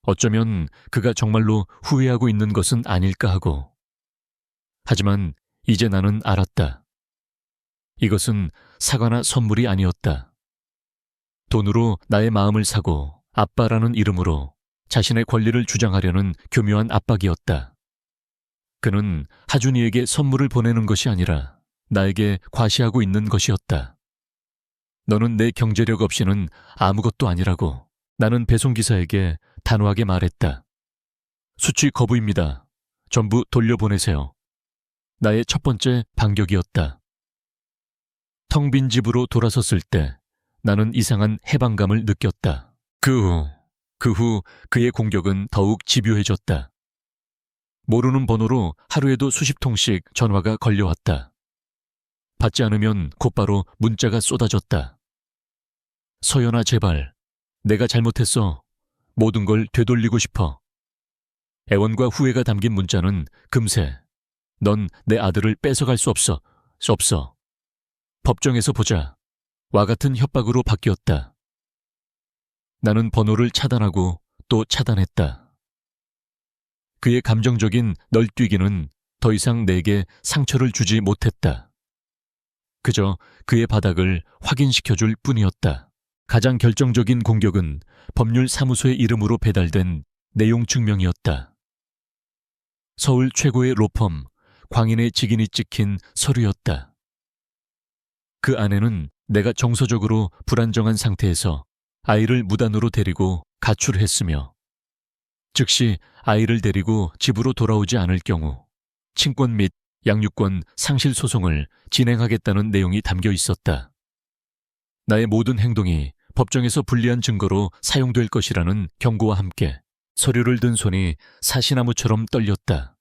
어쩌면 그가 정말로 후회하고 있는 것은 아닐까 하고. 하지만 이제 나는 알았다. 이것은 사과나 선물이 아니었다. 돈으로 나의 마음을 사고 아빠라는 이름으로 자신의 권리를 주장하려는 교묘한 압박이었다. 그는 하준이에게 선물을 보내는 것이 아니라 나에게 과시하고 있는 것이었다. 너는 내 경제력 없이는 아무것도 아니라고 나는 배송기사에게 단호하게 말했다. 수취 거부입니다. 전부 돌려보내세요. 나의 첫 번째 반격이었다. 텅 빈 집으로 돌아섰을 때 나는 이상한 해방감을 느꼈다. 그 후 그의 공격은 더욱 집요해졌다. 모르는 번호로 하루에도 수십 통씩 전화가 걸려왔다. 받지 않으면 곧바로 문자가 쏟아졌다. 서연아 제발, 내가 잘못했어. 모든 걸 되돌리고 싶어. 애원과 후회가 담긴 문자는 금세 넌 내 아들을 뺏어갈 수 없어. 없어. 법정에서 보자. 와 같은 협박으로 바뀌었다. 나는 번호를 차단하고 또 차단했다. 그의 감정적인 널뛰기는 더 이상 내게 상처를 주지 못했다. 그저 그의 바닥을 확인시켜줄 뿐이었다. 가장 결정적인 공격은 법률사무소의 이름으로 배달된 내용 증명이었다. 서울 최고의 로펌, 광인의 직인이 찍힌 서류였다. 그 안에는 내가 정서적으로 불안정한 상태에서 아이를 무단으로 데리고 가출했으며 즉시 아이를 데리고 집으로 돌아오지 않을 경우 친권 및 양육권 상실 소송을 진행하겠다는 내용이 담겨 있었다. 나의 모든 행동이 법정에서 불리한 증거로 사용될 것이라는 경고와 함께 서류를 든 손이 사시나무처럼 떨렸다.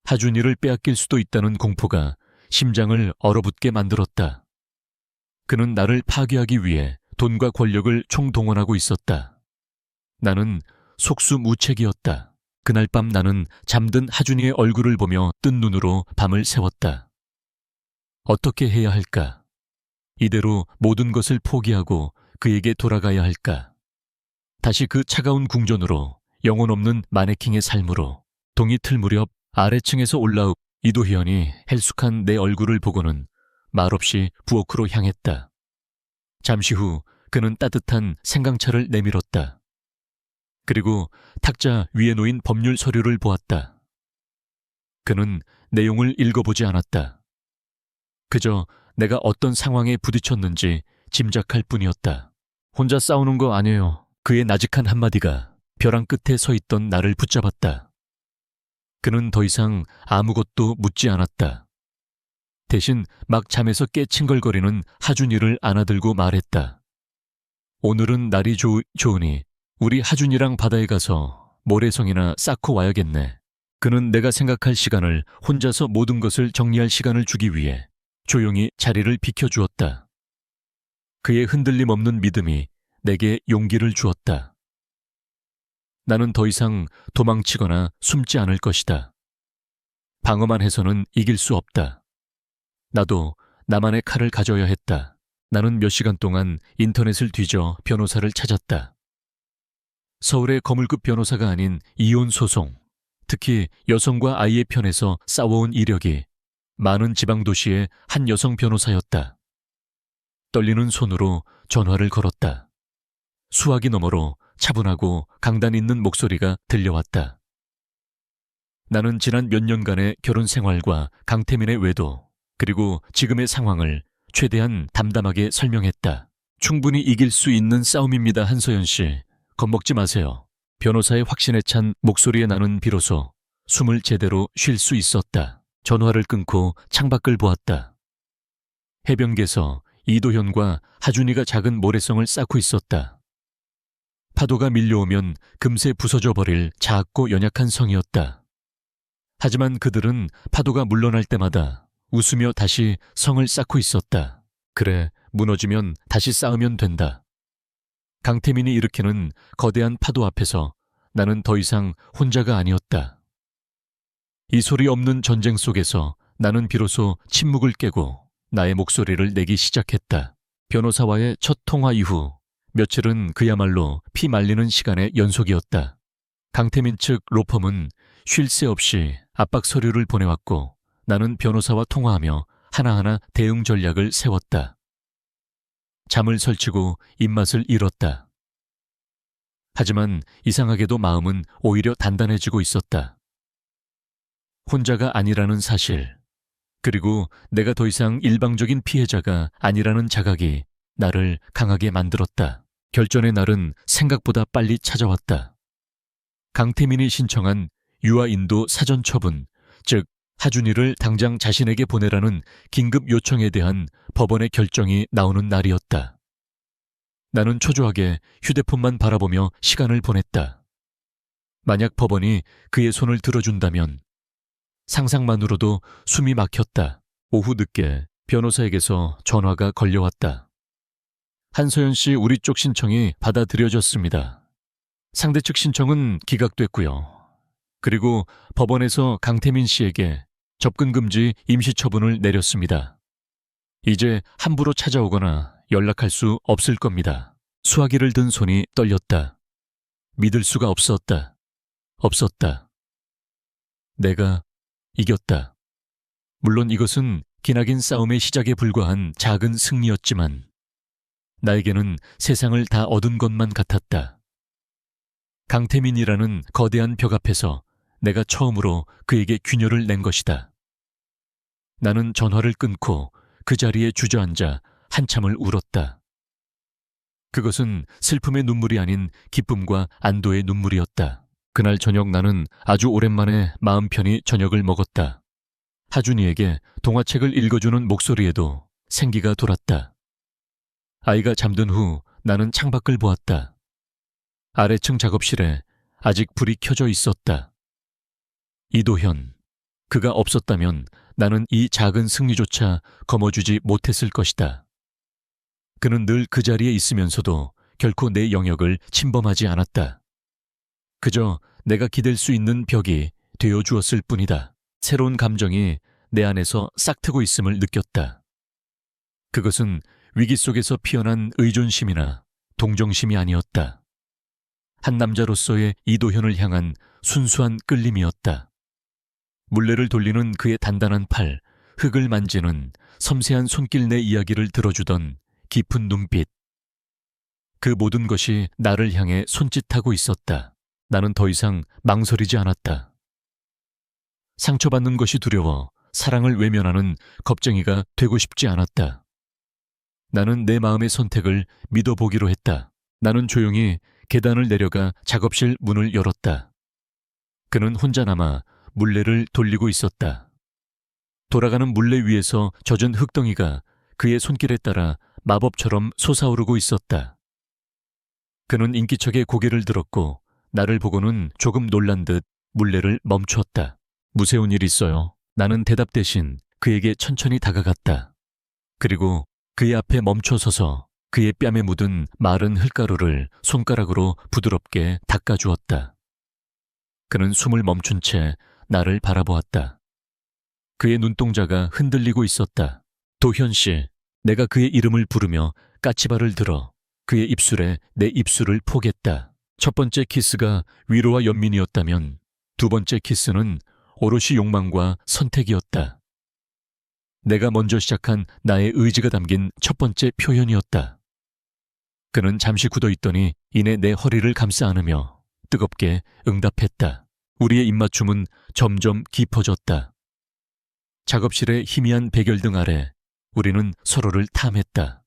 하준이를 빼앗길 수도 있다는 공포가 심장을 얼어붙게 만들었다. 그는 나를 파괴하기 위해 돈과 권력을 총동원하고 있었다. 나는 속수무책이었다. 그날 밤 나는 잠든 하준이의 얼굴을 보며 뜬 눈으로 밤을 새웠다. 어떻게 해야 할까? 이대로 모든 것을 포기하고 그에게 돌아가야 할까? 다시 그 차가운 궁전으로, 영혼 없는 마네킹의 삶으로. 동이 틀 무렵 아래층에서 올라온 이도희연이 헬쑥한 내 얼굴을 보고는 말없이 부엌으로 향했다. 잠시 후 그는 따뜻한 생강차를 내밀었다. 그리고 탁자 위에 놓인 법률 서류를 보았다. 그는 내용을 읽어보지 않았다. 그저 내가 어떤 상황에 부딪혔는지 짐작할 뿐이었다. 혼자 싸우는 거 아니에요. 그의 나직한 한마디가 벼랑 끝에 서 있던 나를 붙잡았다. 그는 더 이상 아무것도 묻지 않았다. 대신 막 잠에서 깨 칭걸거리는 하준이를 안아들고 말했다. 오늘은 날이 좋으니 우리 하준이랑 바다에 가서 모래성이나 쌓고 와야겠네. 그는 내가 생각할 시간을, 혼자서 모든 것을 정리할 시간을 주기 위해 조용히 자리를 비켜주었다. 그의 흔들림 없는 믿음이 내게 용기를 주었다. 나는 더 이상 도망치거나 숨지 않을 것이다. 방어만 해서는 이길 수 없다. 나도 나만의 칼을 가져야 했다. 나는 몇 시간 동안 인터넷을 뒤져 변호사를 찾았다. 서울의 거물급 변호사가 아닌 이혼 소송, 특히 여성과 아이의 편에서 싸워온 이력이 많은 지방도시의 한 여성 변호사였다. 떨리는 손으로 전화를 걸었다. 수화기 너머로 차분하고 강단 있는 목소리가 들려왔다. 나는 지난 몇 년간의 결혼 생활과 강태민의 외도, 그리고 지금의 상황을 최대한 담담하게 설명했다. 충분히 이길 수 있는 싸움입니다, 한서연 씨. 겁먹지 마세요. 변호사의 확신에 찬 목소리에 나는 비로소 숨을 제대로 쉴 수 있었다. 전화를 끊고 창밖을 보았다. 해변께서 이도현과 하준이가 작은 모래성을 쌓고 있었다. 파도가 밀려오면 금세 부서져 버릴 작고 연약한 성이었다. 하지만 그들은 파도가 물러날 때마다 웃으며 다시 성을 쌓고 있었다. 그래, 무너지면 다시 쌓으면 된다. 강태민이 일으키는 거대한 파도 앞에서 나는 더 이상 혼자가 아니었다. 이 소리 없는 전쟁 속에서 나는 비로소 침묵을 깨고 나의 목소리를 내기 시작했다. 변호사와의 첫 통화 이후 며칠은 그야말로 피 말리는 시간의 연속이었다. 강태민 측 로펌은 쉴 새 없이 압박 서류를 보내왔고 나는 변호사와 통화하며 하나하나 대응 전략을 세웠다. 잠을 설치고 입맛을 잃었다. 하지만 이상하게도 마음은 오히려 단단해지고 있었다. 혼자가 아니라는 사실, 그리고 내가 더 이상 일방적인 피해자가 아니라는 자각이 나를 강하게 만들었다. 결전의 날은 생각보다 빨리 찾아왔다. 강태민이 신청한 유아 인도 사전 처분, 즉 하준이를 당장 자신에게 보내라는 긴급 요청에 대한 법원의 결정이 나오는 날이었다. 나는 초조하게 휴대폰만 바라보며 시간을 보냈다. 만약 법원이 그의 손을 들어준다면 상상만으로도 숨이 막혔다. 오후 늦게 변호사에게서 전화가 걸려왔다. 한서연 씨, 우리 쪽 신청이 받아들여졌습니다. 상대 측 신청은 기각됐고요. 그리고 법원에서 강태민 씨에게 접근 금지 임시처분을 내렸습니다. 이제 함부로 찾아오거나 연락할 수 없을 겁니다. 수화기를 든 손이 떨렸다. 믿을 수가 없었다. 없었다. 내가 이겼다. 물론 이것은 기나긴 싸움의 시작에 불과한 작은 승리였지만 나에게는 세상을 다 얻은 것만 같았다. 강태민이라는 거대한 벽 앞에서 내가 처음으로 그에게 균열을 낸 것이다. 나는 전화를 끊고 그 자리에 주저앉아 한참을 울었다. 그것은 슬픔의 눈물이 아닌 기쁨과 안도의 눈물이었다. 그날 저녁 나는 아주 오랜만에 마음 편히 저녁을 먹었다. 하준이에게 동화책을 읽어주는 목소리에도 생기가 돌았다. 아이가 잠든 후 나는 창밖을 보았다. 아래층 작업실에 아직 불이 켜져 있었다. 이도현, 그가 없었다면 나는 이 작은 승리조차 거머쥐지 못했을 것이다. 그는 늘 그 자리에 있으면서도 결코 내 영역을 침범하지 않았다. 그저 내가 기댈 수 있는 벽이 되어 주었을 뿐이다. 새로운 감정이 내 안에서 싹트고 있음을 느꼈다. 그것은 위기 속에서 피어난 의존심이나 동정심이 아니었다. 한 남자로서의 이도현을 향한 순수한 끌림이었다. 물레를 돌리는 그의 단단한 팔, 흙을 만지는 섬세한 손길 내 이야기를 들어주던 깊은 눈빛. 그 모든 것이 나를 향해 손짓하고 있었다. 나는 더 이상 망설이지 않았다. 상처받는 것이 두려워 사랑을 외면하는 겁쟁이가 되고 싶지 않았다. 나는 내 마음의 선택을 믿어보기로 했다. 나는 조용히 계단을 내려가 작업실 문을 열었다. 그는 혼자 남아 물레를 돌리고 있었다. 돌아가는 물레 위에서 젖은 흙덩이가 그의 손길에 따라 마법처럼 솟아오르고 있었다. 그는 인기척에 고개를 들었고 나를 보고는 조금 놀란 듯 물레를 멈추었다. 무서운 일 있어요. 나는 대답 대신 그에게 천천히 다가갔다. 그리고 그의 앞에 멈춰 서서 그의 뺨에 묻은 마른 흙가루를 손가락으로 부드럽게 닦아주었다. 그는 숨을 멈춘 채 나를 바라보았다. 그의 눈동자가 흔들리고 있었다. 도현 씨, 내가 그의 이름을 부르며 까치발을 들어 그의 입술에 내 입술을 포겠다. 첫 번째 키스가 위로와 연민이었다면 두 번째 키스는 오롯이 욕망과 선택이었다. 내가 먼저 시작한 나의 의지가 담긴 첫 번째 표현이었다. 그는 잠시 굳어있더니 이내 내 허리를 감싸 안으며 뜨겁게 응답했다. 우리의 입맞춤은 점점 깊어졌다. 작업실의 희미한 백열등 아래 우리는 서로를 탐했다.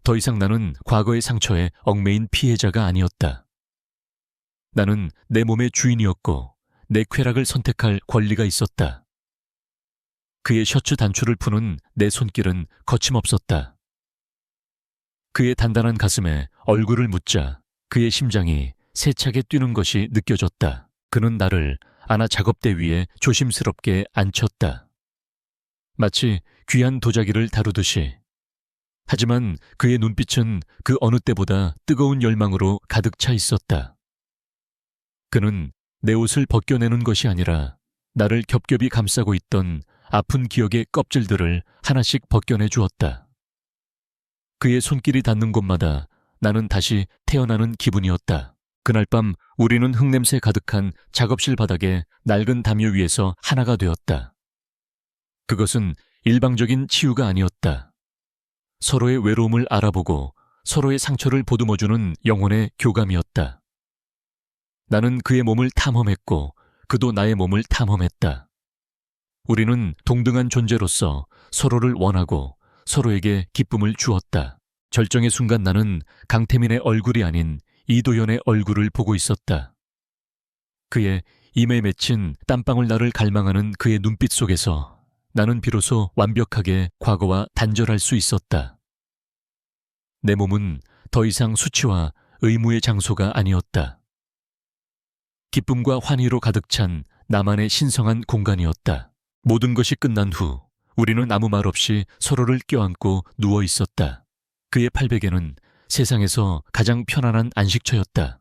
더 이상 나는 과거의 상처에 얽매인 피해자가 아니었다. 나는 내 몸의 주인이었고 내 쾌락을 선택할 권리가 있었다. 그의 셔츠 단추를 푸는 내 손길은 거침없었다. 그의 단단한 가슴에 얼굴을 묻자 그의 심장이 세차게 뛰는 것이 느껴졌다. 그는 나를 안아 작업대 위에 조심스럽게 앉혔다. 마치 귀한 도자기를 다루듯이. 하지만 그의 눈빛은 그 어느 때보다 뜨거운 열망으로 가득 차 있었다. 그는 내 옷을 벗겨내는 것이 아니라 나를 겹겹이 감싸고 있던 아픈 기억의 껍질들을 하나씩 벗겨내 주었다. 그의 손길이 닿는 곳마다 나는 다시 태어나는 기분이었다. 그날 밤 우리는 흙냄새 가득한 작업실 바닥에 낡은 담요 위에서 하나가 되었다. 그것은 일방적인 치유가 아니었다. 서로의 외로움을 알아보고 서로의 상처를 보듬어주는 영혼의 교감이었다. 나는 그의 몸을 탐험했고 그도 나의 몸을 탐험했다. 우리는 동등한 존재로서 서로를 원하고 서로에게 기쁨을 주었다. 절정의 순간 나는 강태민의 얼굴이 아닌 이도현의 얼굴을 보고 있었다. 그의 임에 맺힌 땀방울 나를 갈망하는 그의 눈빛 속에서 나는 비로소 완벽하게 과거와 단절할 수 있었다. 내 몸은 더 이상 수치와 의무의 장소가 아니었다. 기쁨과 환희로 가득 찬 나만의 신성한 공간이었다. 모든 것이 끝난 후 우리는 아무 말 없이 서로를 껴안고 누워 있었다. 그의 팔베개는 세상에서 가장 편안한 안식처였다.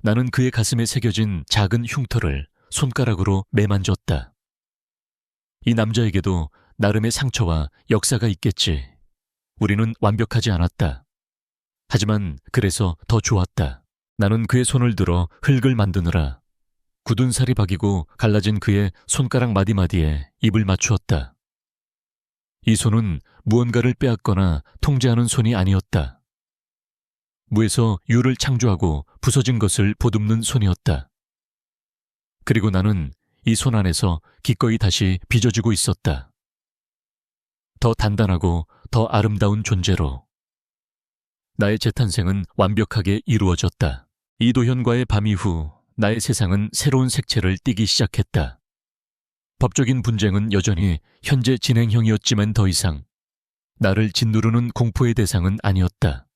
나는 그의 가슴에 새겨진 작은 흉터를 손가락으로 매만졌다. 이 남자에게도 나름의 상처와 역사가 있겠지. 우리는 완벽하지 않았다. 하지만 그래서 더 좋았다. 나는 그의 손을 들어 흙을 만드느라 굳은 살이 박이고 갈라진 그의 손가락 마디마디에 입을 맞추었다. 이 손은 무언가를 빼앗거나 통제하는 손이 아니었다. 무에서 유를 창조하고 부서진 것을 보듬는 손이었다. 그리고 나는 이 손 안에서 기꺼이 다시 빚어지고 있었다. 더 단단하고 더 아름다운 존재로. 나의 재탄생은 완벽하게 이루어졌다. 이도현과의 밤 이후 나의 세상은 새로운 색채를 띠기 시작했다. 법적인 분쟁은 여전히 현재 진행형이었지만 더 이상 나를 짓누르는 공포의 대상은 아니었다.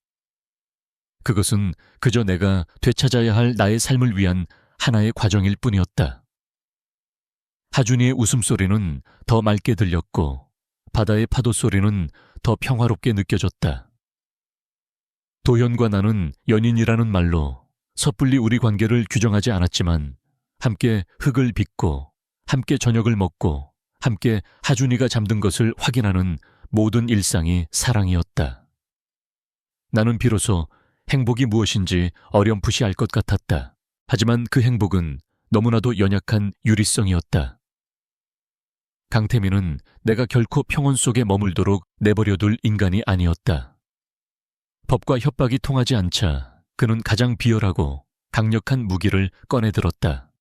그것은 그저 내가 되찾아야 할 나의 삶을 위한 하나의 과정일 뿐이었다. 하준이의 웃음소리는 더 맑게 들렸고 바다의 파도 소리는 더 평화롭게 느껴졌다. 도현과 나는 연인이라는 말로 섣불리 우리 관계를 규정하지 않았지만 함께 흙을 빚고 함께 저녁을 먹고 함께 하준이가 잠든 것을 확인하는 모든 일상이 사랑이었다. 나는 비로소 행복이 무엇인지 어렴풋이 알 것 같았다. 하지만 그 행복은 너무나도 연약한 유리성이었다. 강태민은 내가 결코 평온 속에 머물도록 내버려둘 인간이 아니었다. 법과 협박이 통하지 않자 그는 가장 비열하고 강력한 무기를 꺼내들었다.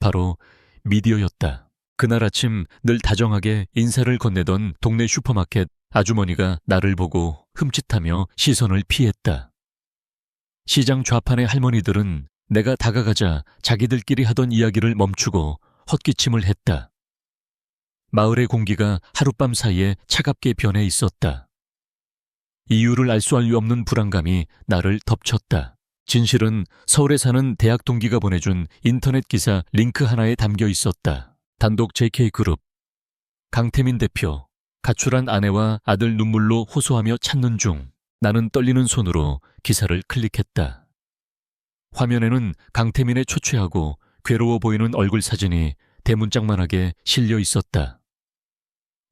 바로 미디어였다. 그날 아침 늘 다정하게 인사를 건네던 동네 슈퍼마켓 아주머니가 나를 보고 흠칫하며 시선을 피했다. 시장 좌판의 할머니들은 내가 다가가자 자기들끼리 하던 이야기를 멈추고 헛기침을 했다. 마을의 공기가 하룻밤 사이에 차갑게 변해 있었다. 이유를 알 수 없는 불안감이 나를 덮쳤다. 진실은 서울에 사는 대학 동기가 보내준 인터넷 기사 링크 하나에 담겨 있었다. 단독 JK그룹. 강태민 대표. 가출한 아내와 아들 눈물로 호소하며 찾는 중. 나는 떨리는 손으로 기사를 클릭했다. 화면에는 강태민의 초췌하고 괴로워 보이는 얼굴 사진이 대문짝만하게 실려 있었다.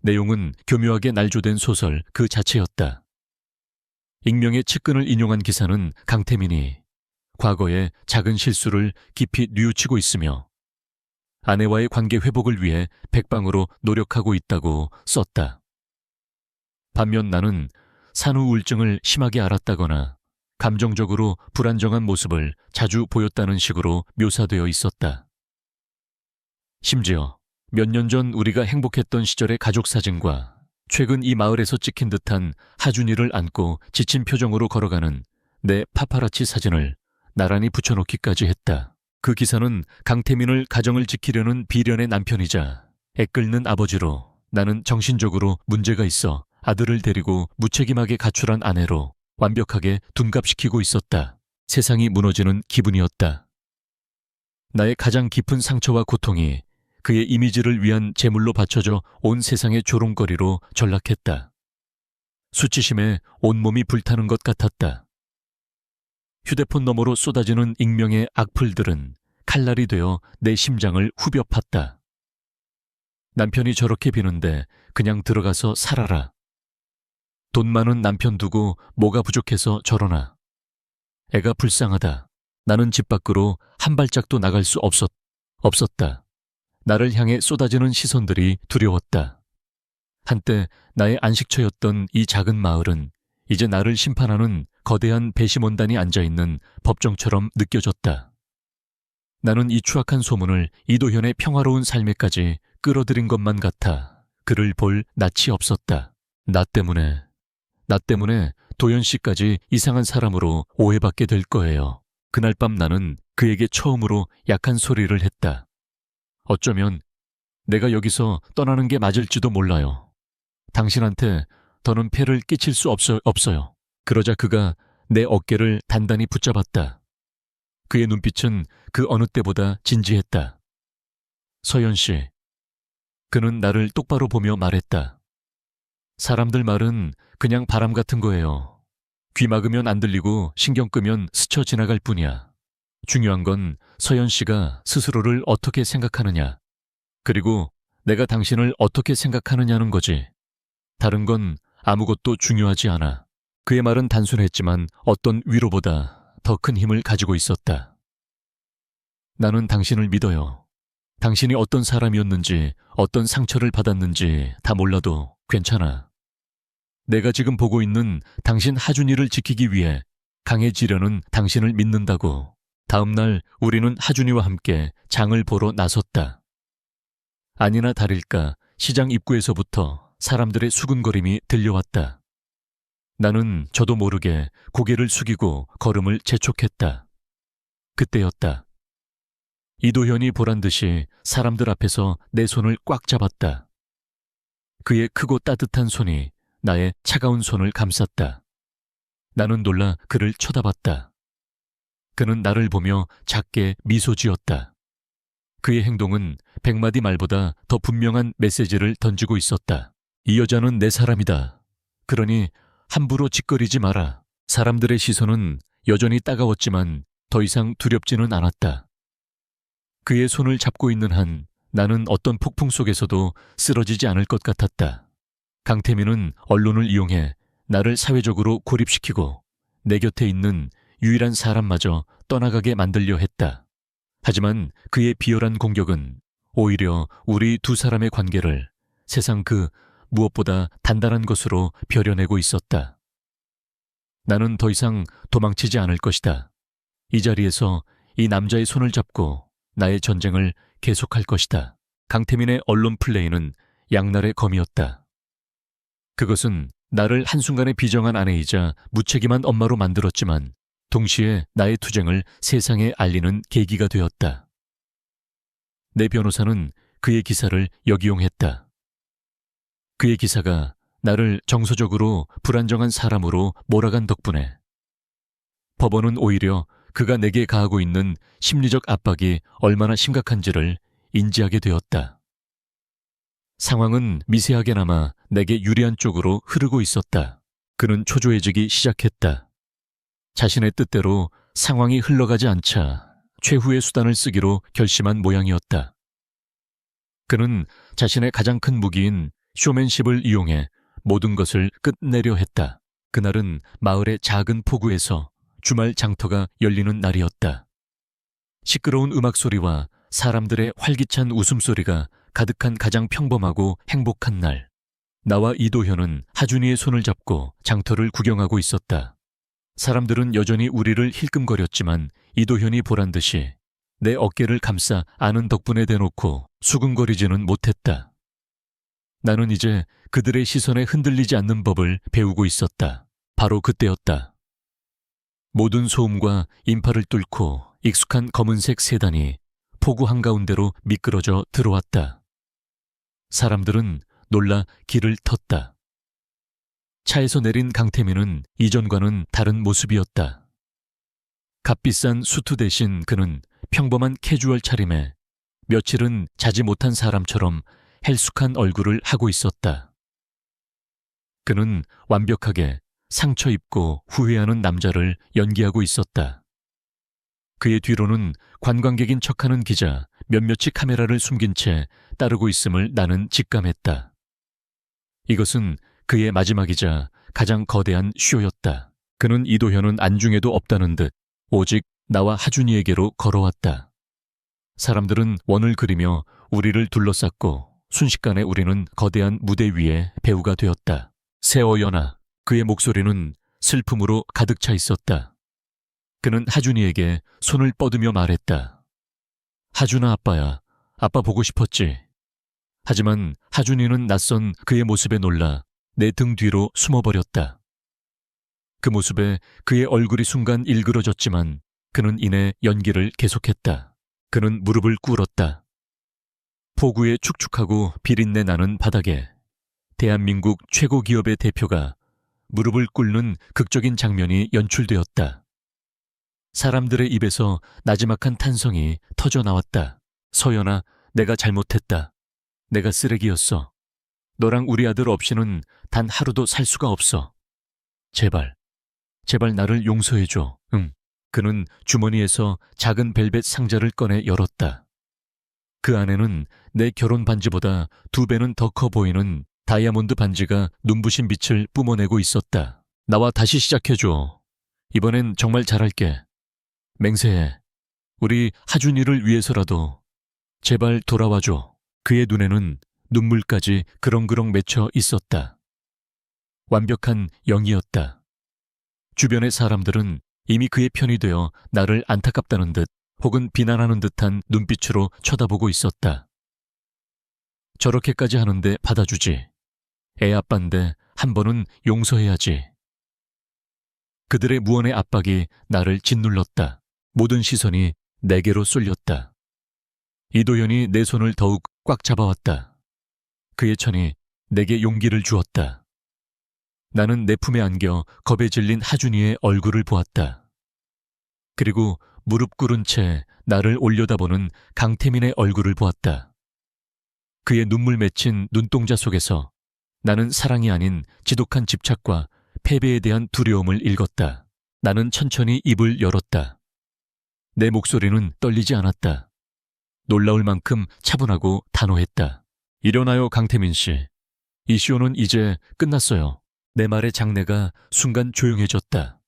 내용은 교묘하게 날조된 소설 그 자체였다. 익명의 측근을 인용한 기사는 강태민이 과거의 작은 실수를 깊이 뉘우치고 있으며 아내와의 관계 회복을 위해 백방으로 노력하고 있다고 썼다. 반면 나는 산후 우울증을 심하게 앓았다거나 감정적으로 불안정한 모습을 자주 보였다는 식으로 묘사되어 있었다. 심지어 몇 년 전 우리가 행복했던 시절의 가족 사진과 최근 이 마을에서 찍힌 듯한 하준이를 안고 지친 표정으로 걸어가는 내 파파라치 사진을 나란히 붙여놓기까지 했다. 그 기사는 강태민을 가정을 지키려는 비련의 남편이자 애끓는 아버지로 나는 정신적으로 문제가 있어 아들을 데리고 무책임하게 가출한 아내로 완벽하게 둔갑시키고 있었다. 세상이 무너지는 기분이었다. 나의 가장 깊은 상처와 고통이 그의 이미지를 위한 제물로 바쳐져 온 세상의 조롱거리로 전락했다. 수치심에 온몸이 불타는 것 같았다. 휴대폰 너머로 쏟아지는 익명의 악플들은 칼날이 되어 내 심장을 후벼 팠다. 남편이 저렇게 비는데 그냥 들어가서 살아라. 돈 많은 남편 두고 뭐가 부족해서 저러나. 애가 불쌍하다. 나는 집 밖으로 한 발짝도 나갈 수 없었다. 나를 향해 쏟아지는 시선들이 두려웠다. 한때 나의 안식처였던 이 작은 마을은 이제 나를 심판하는 거대한 배심원단이 앉아있는 법정처럼 느껴졌다. 나는 이 추악한 소문을 이도현의 평화로운 삶에까지 끌어들인 것만 같아 그를 볼 낯이 없었다. 나 때문에 도현 씨까지 이상한 사람으로 오해받게 될 거예요. 그날 밤 나는 그에게 처음으로 약한 소리를 했다. 어쩌면 내가 여기서 떠나는 게 맞을지도 몰라요. 당신한테 더는 폐를 끼칠 수 없어요. 그러자 그가 내 어깨를 단단히 붙잡았다. 그의 눈빛은 그 어느 때보다 진지했다. 서연 씨. 그는 나를 똑바로 보며 말했다. 사람들 말은 그냥 바람 같은 거예요. 귀 막으면 안 들리고 신경 끄면 스쳐 지나갈 뿐이야. 중요한 건 서연 씨가 스스로를 어떻게 생각하느냐, 그리고 내가 당신을 어떻게 생각하느냐는 거지. 다른 건 아무것도 중요하지 않아. 그의 말은 단순했지만 어떤 위로보다 더 큰 힘을 가지고 있었다. 나는 당신을 믿어요. 당신이 어떤 사람이었는지, 어떤 상처를 받았는지 다 몰라도 괜찮아. 내가 지금 보고 있는 당신 하준이를 지키기 위해 강해지려는 당신을 믿는다고. 다음 날 우리는 하준이와 함께 장을 보러 나섰다. 아니나 다를까 시장 입구에서부터 사람들의 수군거림이 들려왔다. 나는 저도 모르게 고개를 숙이고 걸음을 재촉했다. 그때였다. 이도현이 보란듯이 사람들 앞에서 내 손을 꽉 잡았다. 그의 크고 따뜻한 손이 나의 차가운 손을 감쌌다. 나는 놀라 그를 쳐다봤다. 그는 나를 보며 작게 미소 지었다. 그의 행동은 100마디 말보다 더 분명한 메시지를 던지고 있었다. 이 여자는 내 사람이다. 그러니 함부로 짓거리지 마라. 사람들의 시선은 여전히 따가웠지만 더 이상 두렵지는 않았다. 그의 손을 잡고 있는 한 나는 어떤 폭풍 속에서도 쓰러지지 않을 것 같았다. 강태민은 언론을 이용해 나를 사회적으로 고립시키고 내 곁에 있는 유일한 사람마저 떠나가게 만들려 했다. 하지만 그의 비열한 공격은 오히려 우리 두 사람의 관계를 세상 그 무엇보다 단단한 것으로 벼려내고 있었다. 나는 더 이상 도망치지 않을 것이다. 이 자리에서 이 남자의 손을 잡고 나의 전쟁을 계속할 것이다. 강태민의 언론 플레이는 양날의 검이었다. 그것은 나를 한순간에 비정한 아내이자 무책임한 엄마로 만들었지만 동시에 나의 투쟁을 세상에 알리는 계기가 되었다. 내 변호사는 그의 기사를 역이용했다. 그의 기사가 나를 정서적으로 불안정한 사람으로 몰아간 덕분에 법원은 오히려 그가 내게 가하고 있는 심리적 압박이 얼마나 심각한지를 인지하게 되었다. 상황은 미세하게나마 내게 유리한 쪽으로 흐르고 있었다. 그는 초조해지기 시작했다. 자신의 뜻대로 상황이 흘러가지 않자 최후의 수단을 쓰기로 결심한 모양이었다. 그는 자신의 가장 큰 무기인 쇼맨십을 이용해 모든 것을 끝내려 했다. 그날은 마을의 작은 포구에서 주말 장터가 열리는 날이었다. 시끄러운 음악 소리와 사람들의 활기찬 웃음소리가 가득한 가장 평범하고 행복한 날. 나와 이도현은 하준이의 손을 잡고 장터를 구경하고 있었다. 사람들은 여전히 우리를 힐끔거렸지만 이도현이 보란듯이 내 어깨를 감싸 안은 덕분에 대놓고 수근거리지는 못했다. 나는 이제 그들의 시선에 흔들리지 않는 법을 배우고 있었다. 바로 그때였다. 모든 소음과 인파를 뚫고 익숙한 검은색 세단이 포구 한가운데로 미끄러져 들어왔다. 사람들은 놀라 길을 텄다. 차에서 내린 강태민은 이전과는 다른 모습이었다. 값비싼 수트 대신 그는 평범한 캐주얼 차림에 며칠은 자지 못한 사람처럼 헬쑥한 얼굴을 하고 있었다. 그는 완벽하게 상처 입고 후회하는 남자를 연기하고 있었다. 그의 뒤로는 관광객인 척하는 기자 몇몇이 카메라를 숨긴 채 따르고 있음을 나는 직감했다. 이것은 그의 마지막이자 가장 거대한 쇼였다. 그는 이도현은 안중에도 없다는 듯 오직 나와 하준이에게로 걸어왔다. 사람들은 원을 그리며 우리를 둘러쌌고 순식간에 우리는 거대한 무대 위에 배우가 되었다. 세어연아, 그의 목소리는 슬픔으로 가득 차 있었다. 그는 하준이에게 손을 뻗으며 말했다. 하준아 아빠야, 아빠 보고 싶었지. 하지만 하준이는 낯선 그의 모습에 놀라 내 등 뒤로 숨어버렸다. 그 모습에 그의 얼굴이 순간 일그러졌지만 그는 이내 연기를 계속했다. 그는 무릎을 꿇었다. 포구의 축축하고 비린내 나는 바닥에 대한민국 최고 기업의 대표가 무릎을 꿇는 극적인 장면이 연출되었다. 사람들의 입에서 나지막한 탄성이 터져 나왔다. 서연아, 내가 잘못했다. 내가 쓰레기였어. 너랑 우리 아들 없이는 단 하루도 살 수가 없어. 제발, 제발 나를 용서해줘. 응. 그는 주머니에서 작은 벨벳 상자를 꺼내 열었다. 그 안에는 내 결혼 반지보다 2배는 더 커 보이는 다이아몬드 반지가 눈부신 빛을 뿜어내고 있었다. 나와 다시 시작해줘. 이번엔 정말 잘할게. 맹세해. 우리 하준이를 위해서라도 제발 돌아와줘. 그의 눈에는 눈물까지 그렁그렁 맺혀 있었다. 완벽한 영이었다. 주변의 사람들은 이미 그의 편이 되어 나를 안타깝다는 듯 혹은 비난하는 듯한 눈빛으로 쳐다보고 있었다. 저렇게까지 하는데 받아주지. 애 아빠인데 한 번은 용서해야지. 그들의 무언의 압박이 나를 짓눌렀다. 모든 시선이 내게로 쏠렸다. 이도현이 내 손을 더욱 꽉 잡아왔다. 그의 천이 내게 용기를 주었다. 나는 내 품에 안겨 겁에 질린 하준이의 얼굴을 보았다. 그리고 무릎 꿇은 채 나를 올려다보는 강태민의 얼굴을 보았다. 그의 눈물 맺힌 눈동자 속에서 나는 사랑이 아닌 지독한 집착과 패배에 대한 두려움을 읽었다. 나는 천천히 입을 열었다. 내 목소리는 떨리지 않았다. 놀라울 만큼 차분하고 단호했다. 일어나요, 강태민 씨. 이 쇼는 이제 끝났어요. 내 말의 장내가 순간 조용해졌다.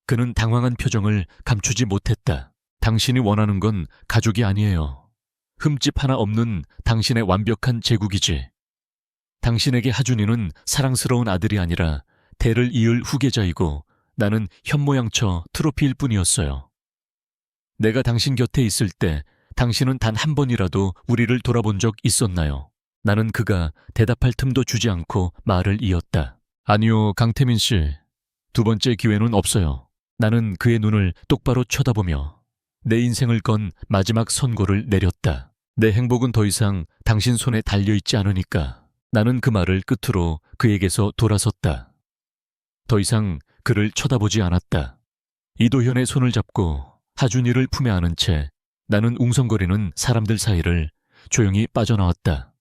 그는 당황한 표정을 감추지 못했다. 당신이 원하는 건 가족이 아니에요. 흠집 하나 없는 당신의 완벽한 제국이지. 당신에게 하준이는 사랑스러운 아들이 아니라 대를 이을 후계자이고 나는 현모양처 트로피일 뿐이었어요. 내가 당신 곁에 있을 때 당신은 단 한 번이라도 우리를 돌아본 적 있었나요? 나는 그가 대답할 틈도 주지 않고 말을 이었다. 아니요, 강태민 씨. 2번째 기회는 없어요. 나는 그의 눈을 똑바로 쳐다보며 내 인생을 건 마지막 선고를 내렸다. 내 행복은 더 이상 당신 손에 달려있지 않으니까. 나는 그 말을 끝으로 그에게서 돌아섰다. 더 이상 그를 쳐다보지 않았다. 이도현의 손을 잡고 하준이를 품에 안은 채 나는 웅성거리는 사람들 사이를 조용히 빠져나왔다.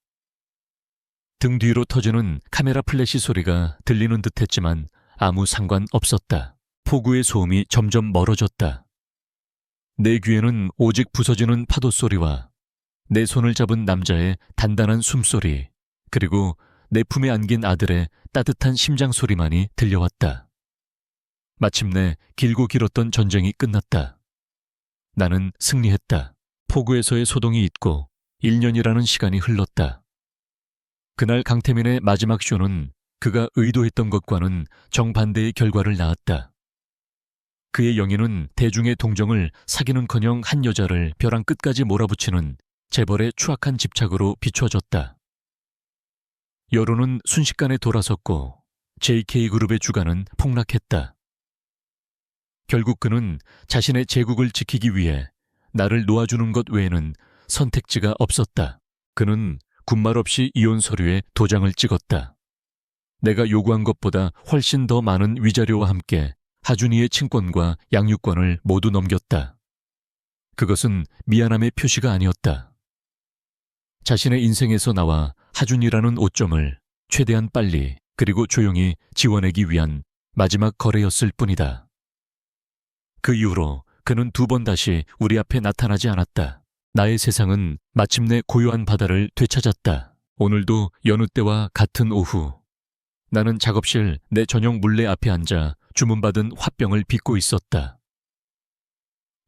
등 뒤로 터지는 카메라 플래시 소리가 들리는 듯했지만 아무 상관없었다. 폭우의 소음이 점점 멀어졌다. 내 귀에는 오직 부서지는 파도 소리와 내 손을 잡은 남자의 단단한 숨소리, 그리고 내 품에 안긴 아들의 따뜻한 심장 소리만이 들려왔다. 마침내 길고 길었던 전쟁이 끝났다. 나는 승리했다. 폭우에서의 소동이 잊고 1년이라는 시간이 흘렀다. 그날 강태민의 마지막 쇼는 그가 의도했던 것과는 정반대의 결과를 낳았다. 그의 영희는 대중의 동정을 사기는커녕 한 여자를 벼랑 끝까지 몰아붙이는 재벌의 추악한 집착으로 비춰졌다. 여론은 순식간에 돌아섰고 JK그룹의 주가는 폭락했다. 결국 그는 자신의 제국을 지키기 위해 나를 놓아주는 것 외에는 선택지가 없었다. 그는 군말 없이 이혼 서류에 도장을 찍었다. 내가 요구한 것보다 훨씬 더 많은 위자료와 함께 하준이의 친권과 양육권을 모두 넘겼다. 그것은 미안함의 표시가 아니었다. 자신의 인생에서 나와 하준이라는 오점을 최대한 빨리 그리고 조용히 지워내기 위한 마지막 거래였을 뿐이다. 그 이후로 그는 2번 다시 우리 앞에 나타나지 않았다. 나의 세상은 마침내 고요한 바다를 되찾았다. 오늘도 여느 때와 같은 오후, 나는 작업실 내 전용 물레 앞에 앉아 주문받은 화병을 빚고 있었다.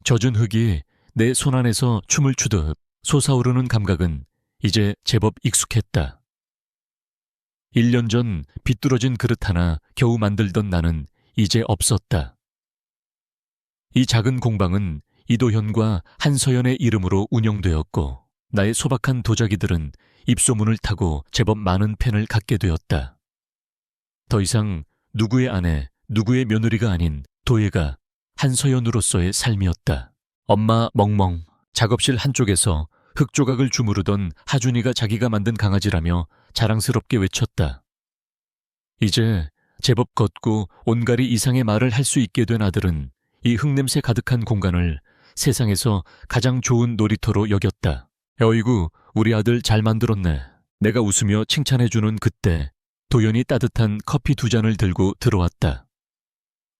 젖은 흙이 내 손 안에서 춤을 추듯 솟아오르는 감각은 이제 제법 익숙했다. 1년 전 비뚤어진 그릇 하나 겨우 만들던 나는 이제 없었다. 이 작은 공방은 이도현과 한서연의 이름으로 운영되었고 나의 소박한 도자기들은 입소문을 타고 제법 많은 팬을 갖게 되었다. 더 이상 누구의 아내, 누구의 며느리가 아닌 도예가 한서연으로서의 삶이었다. 엄마 멍멍, 작업실 한쪽에서 흙조각을 주무르던 하준이가 자기가 만든 강아지라며 자랑스럽게 외쳤다. 이제 제법 걷고 온가리 이상의 말을 할 수 있게 된 아들은 이 흙냄새 가득한 공간을 세상에서 가장 좋은 놀이터로 여겼다. 어이구, 우리 아들 잘 만들었네. 내가 웃으며 칭찬해주는 그때 도연이 따뜻한 커피 2잔을 들고 들어왔다.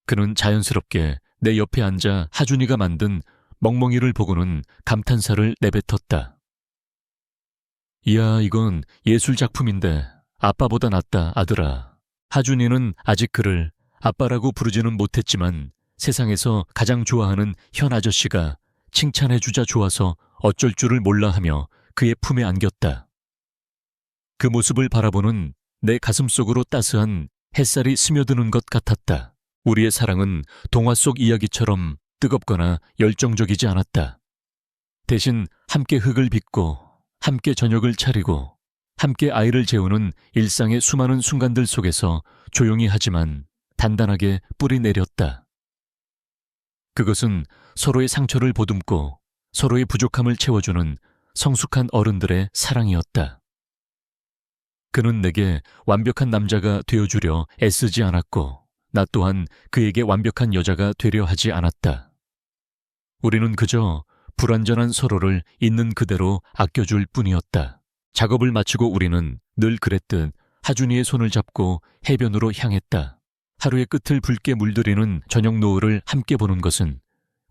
그는 자연스럽게 내 옆에 앉아 하준이가 만든 멍멍이를 보고는 감탄사를 내뱉었다. 이야, 이건 예술작품인데 아빠보다 낫다, 아들아. 하준이는 아직 그를 아빠라고 부르지는 못했지만 세상에서 가장 좋아하는 현 아저씨가 칭찬해주자 좋아서 어쩔 줄을 몰라 하며 그의 품에 안겼다. 그 모습을 바라보는 내 가슴속으로 따스한 햇살이 스며드는 것 같았다. 우리의 사랑은 동화 속 이야기처럼 뜨겁거나 열정적이지 않았다. 대신 함께 흙을 빚고 함께 저녁을 차리고 함께 아이를 재우는 일상의 수많은 순간들 속에서 조용히 하지만 단단하게 뿌리 내렸다. 그것은 서로의 상처를 보듬고 서로의 부족함을 채워주는 성숙한 어른들의 사랑이었다. 그는 내게 완벽한 남자가 되어주려 애쓰지 않았고 나 또한 그에게 완벽한 여자가 되려 하지 않았다. 우리는 그저 불완전한 서로를 있는 그대로 아껴줄 뿐이었다. 작업을 마치고 우리는 늘 그랬듯 하준이의 손을 잡고 해변으로 향했다. 하루의 끝을 붉게 물들이는 저녁 노을을 함께 보는 것은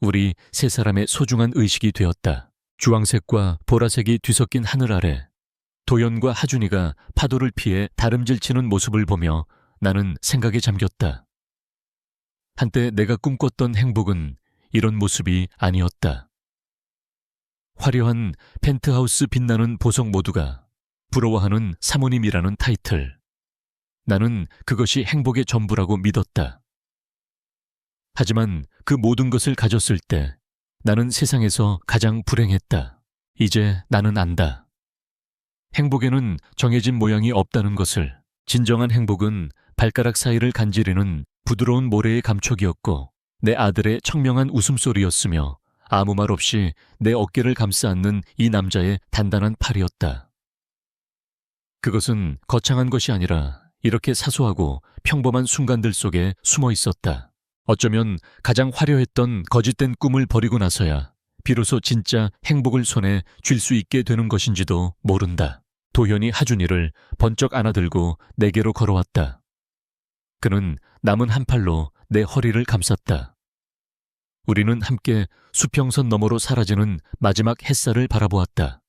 우리 세 사람의 소중한 의식이 되었다. 주황색과 보라색이 뒤섞인 하늘 아래 도연과 하준이가 파도를 피해 다름질치는 모습을 보며 나는 생각에 잠겼다. 한때 내가 꿈꿨던 행복은 이런 모습이 아니었다. 화려한 펜트하우스 빛나는 보석 모두가 부러워하는 사모님이라는 타이틀. 나는 그것이 행복의 전부라고 믿었다. 하지만 그 모든 것을 가졌을 때 나는 세상에서 가장 불행했다. 이제 나는 안다. 행복에는 정해진 모양이 없다는 것을. 진정한 행복은 발가락 사이를 간지리는 부드러운 모래의 감촉이었고 내 아들의 청명한 웃음소리였으며 아무 말 없이 내 어깨를 감싸 안는 이 남자의 단단한 팔이었다. 그것은 거창한 것이 아니라 이렇게 사소하고 평범한 순간들 속에 숨어 있었다. 어쩌면 가장 화려했던 거짓된 꿈을 버리고 나서야 비로소 진짜 행복을 손에 쥘 수 있게 되는 것인지도 모른다. 도현이 하준이를 번쩍 안아들고 내게로 걸어왔다. 그는 남은 한 팔로 내 허리를 감쌌다. 우리는 함께 수평선 너머로 사라지는 마지막 햇살을 바라보았다.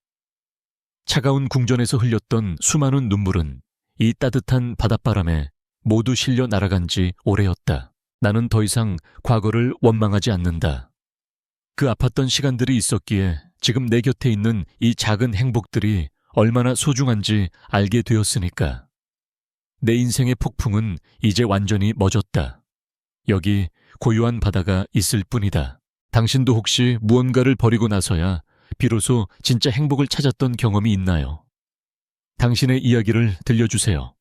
차가운 궁전에서 흘렸던 수많은 눈물은 이 따뜻한 바닷바람에 모두 실려 날아간 지 오래였다. 나는 더 이상 과거를 원망하지 않는다. 그 아팠던 시간들이 있었기에 지금 내 곁에 있는 이 작은 행복들이 얼마나 소중한지 알게 되었으니까. 내 인생의 폭풍은 이제 완전히 멎었다. 여기 고요한 바다가 있을 뿐이다. 당신도 혹시 무언가를 버리고 나서야 비로소 진짜 행복을 찾았던 경험이 있나요? 당신의 이야기를 들려주세요.